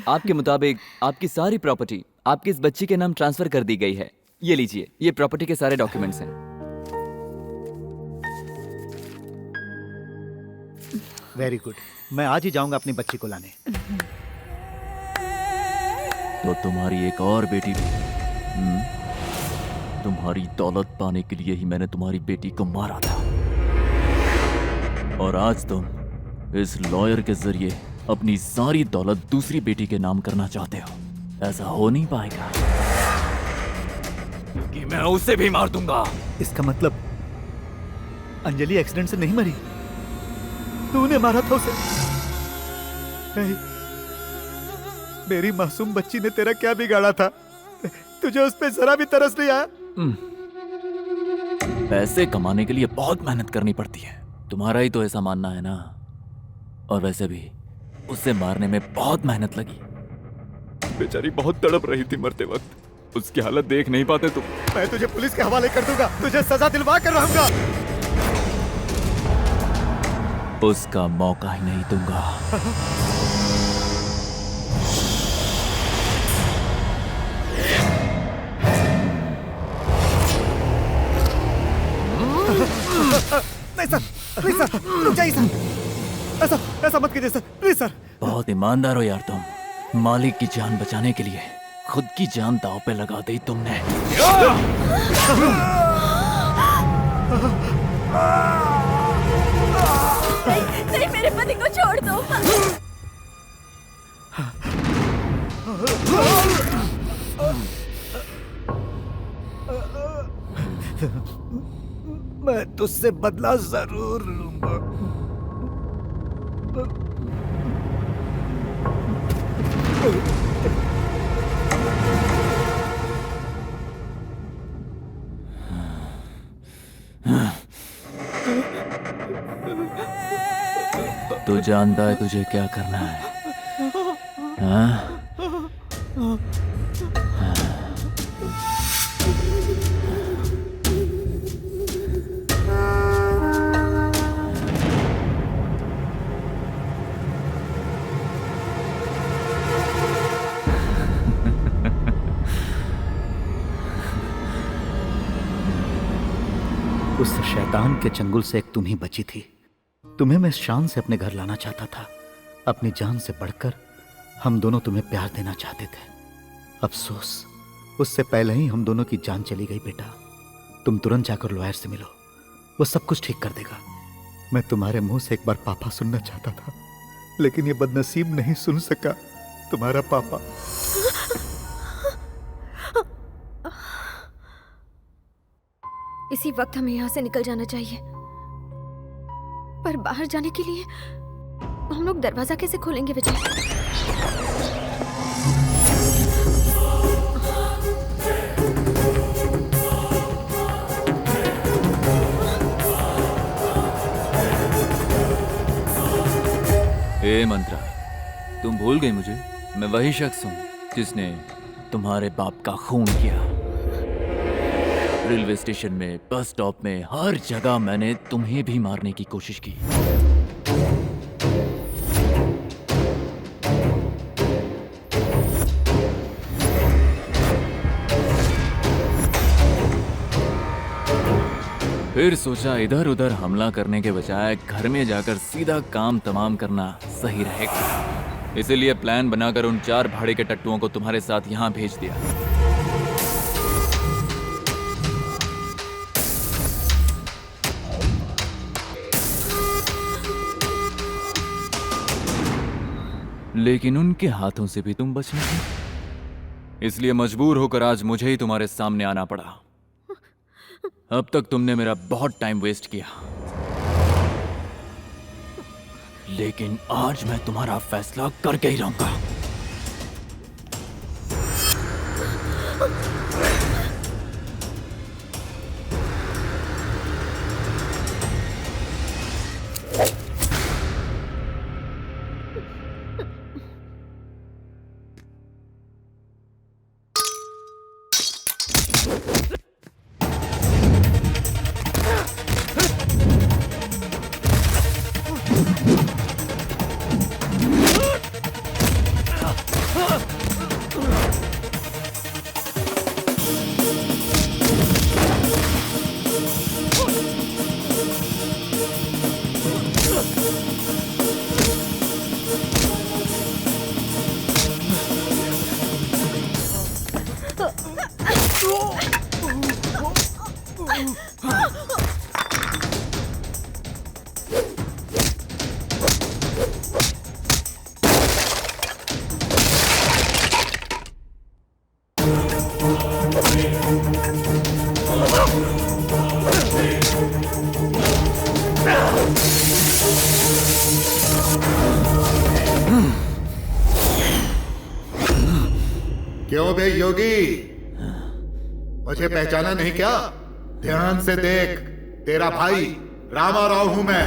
आपके मुताबिक आपकी सारी प्रॉपर्टी आपकी इस बच्ची के नाम ट्रांसफर कर दी गई है। ये लीजिए, ये प्रॉपर्टी के सारे डॉक्यूमेंट्स हैं। वेरी गुड, मैं आज ही जाऊंगा अपनी बच्ची को लाने। तो तुम्हारी एक और बेटी भी। तुम्हारी दौलत पाने के लिए ही मैंने तुम्हारी बेटी को मारा था, और आज तुम इस लॉयर के जरिए अपनी सारी दौलत दूसरी बेटी के नाम करना चाहते हो। ऐसा हो नहीं पाएगा कि मैं उसे भी मार दूंगा। इसका मतलब अंजलि एक्सीडेंट से नहीं मरी, तूने मारा था उसे। नहीं, मेरी मासूम बच्ची ने तेरा क्या बिगाड़ा था? तुझे उस पे जरा भी तरस नहीं आया? पैसे कमाने के लिए बहुत मेहनत करनी पड़ती है, तुम्हारा ही तो ऐसा मानना है ना। और वैसे भी उसे मारने में बहुत मेहनत लगी। बेचारी बहुत तड़प रही थी मरते वक्त, उसकी हालत देख नहीं पाते तुम। मैं तुझे पुलिस के हवाले कर दूंगा, तुझे सजा दिलवा कर रहूंगा। उसका मौका ही नहीं दूंगा। नहीं सर, प्लीज सर, रुक जाइए सर। ऐसा मत कीजिए सर, प्लीज सर। बहुत ईमानदार हो यार तुम। मालिक की जान बचाने के लिए खुद की जान दांव पे लगा दी तुमने। नहीं, मेरे पति को छोड़ दो। मैं तुझसे बदला जरूर लूंगा। तू जानता है तुझे क्या करना है? हाँ? उस शैतान के चंगुल से एक तुम ही बची थी। तुम्हें मैं शान से अपने घर लाना चाहता था। अपनी जान से बढ़कर हम दोनों तुम्हें प्यार देना चाहते थे। अफसोस, उससे पहले ही हम दोनों की जान चली गई बेटा। तुम तुरंत जाकर लॉयर से मिलो, वो सब कुछ ठीक कर देगा। मैं तुम्हारे मुंह से एक बार पापा सुनना चाहता था, लेकिन ये बदनसीब नहीं सुन सका। तुम्हारा पापा। इसी वक्त हमें यहाँ से निकल जाना चाहिए, पर बाहर जाने के लिए हम लोग दरवाजा कैसे खोलेंगे विजय? ए मंत्रा, तुम भूल गई मुझे? मैं वही शख्स हूँ जिसने तुम्हारे बाप का खून किया। रेलवे स्टेशन में, बस स्टॉप में, हर जगह मैंने तुम्हें भी मारने की कोशिश की। फिर सोचा इधर उधर हमला करने के बजाय घर में जाकर सीधा काम तमाम करना सही रहेगा। इसीलिए प्लान बनाकर उन 4 भाड़े के टट्टुओं को तुम्हारे साथ यहां भेज दिया। लेकिन उनके हाथों से भी तुम बच नहीं, इसलिए मजबूर होकर आज मुझे ही तुम्हारे सामने आना पड़ा। अब तक तुमने मेरा बहुत टाइम वेस्ट किया, लेकिन आज मैं तुम्हारा फैसला करके ही रहूंगा। क्यों बे योगी, मुझे पहचाना नहीं क्या? ध्यान से देख, तेरा भाई रामा राव हूं मैं।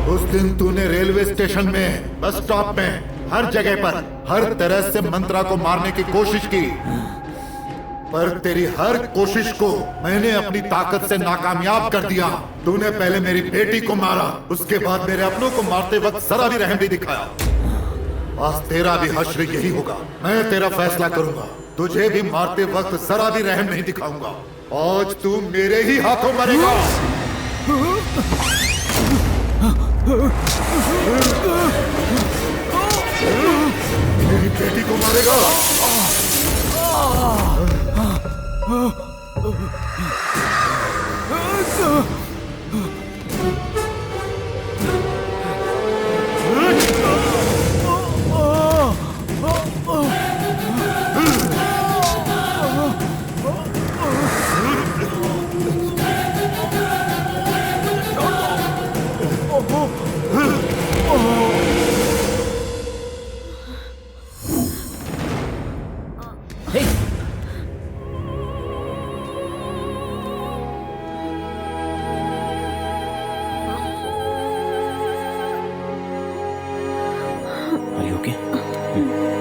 उस दिन तूने रेलवे स्टेशन में, बस स्टॉप में, हर जगह पर हर तरह से मंत्रा को मारने की कोशिश की, पर तेरी हर कोशिश को मैंने अपनी ताकत से नाकामयाब कर दिया। तूने पहले मेरी बेटी को मारा, उसके बाद मेरे अपनों को मारते वक्त जरा भी रहम नहीं दिखाया। आज तेरा भी हश्र यही होगा। मैं तेरा फैसला करूंगा, तुझे भी मारते वक्त जरा भी रहम नहीं दिखाऊंगा। आज तू मेरे ही हाथों मरेगा। मेरी बेटी को मारेगा। Are you okay?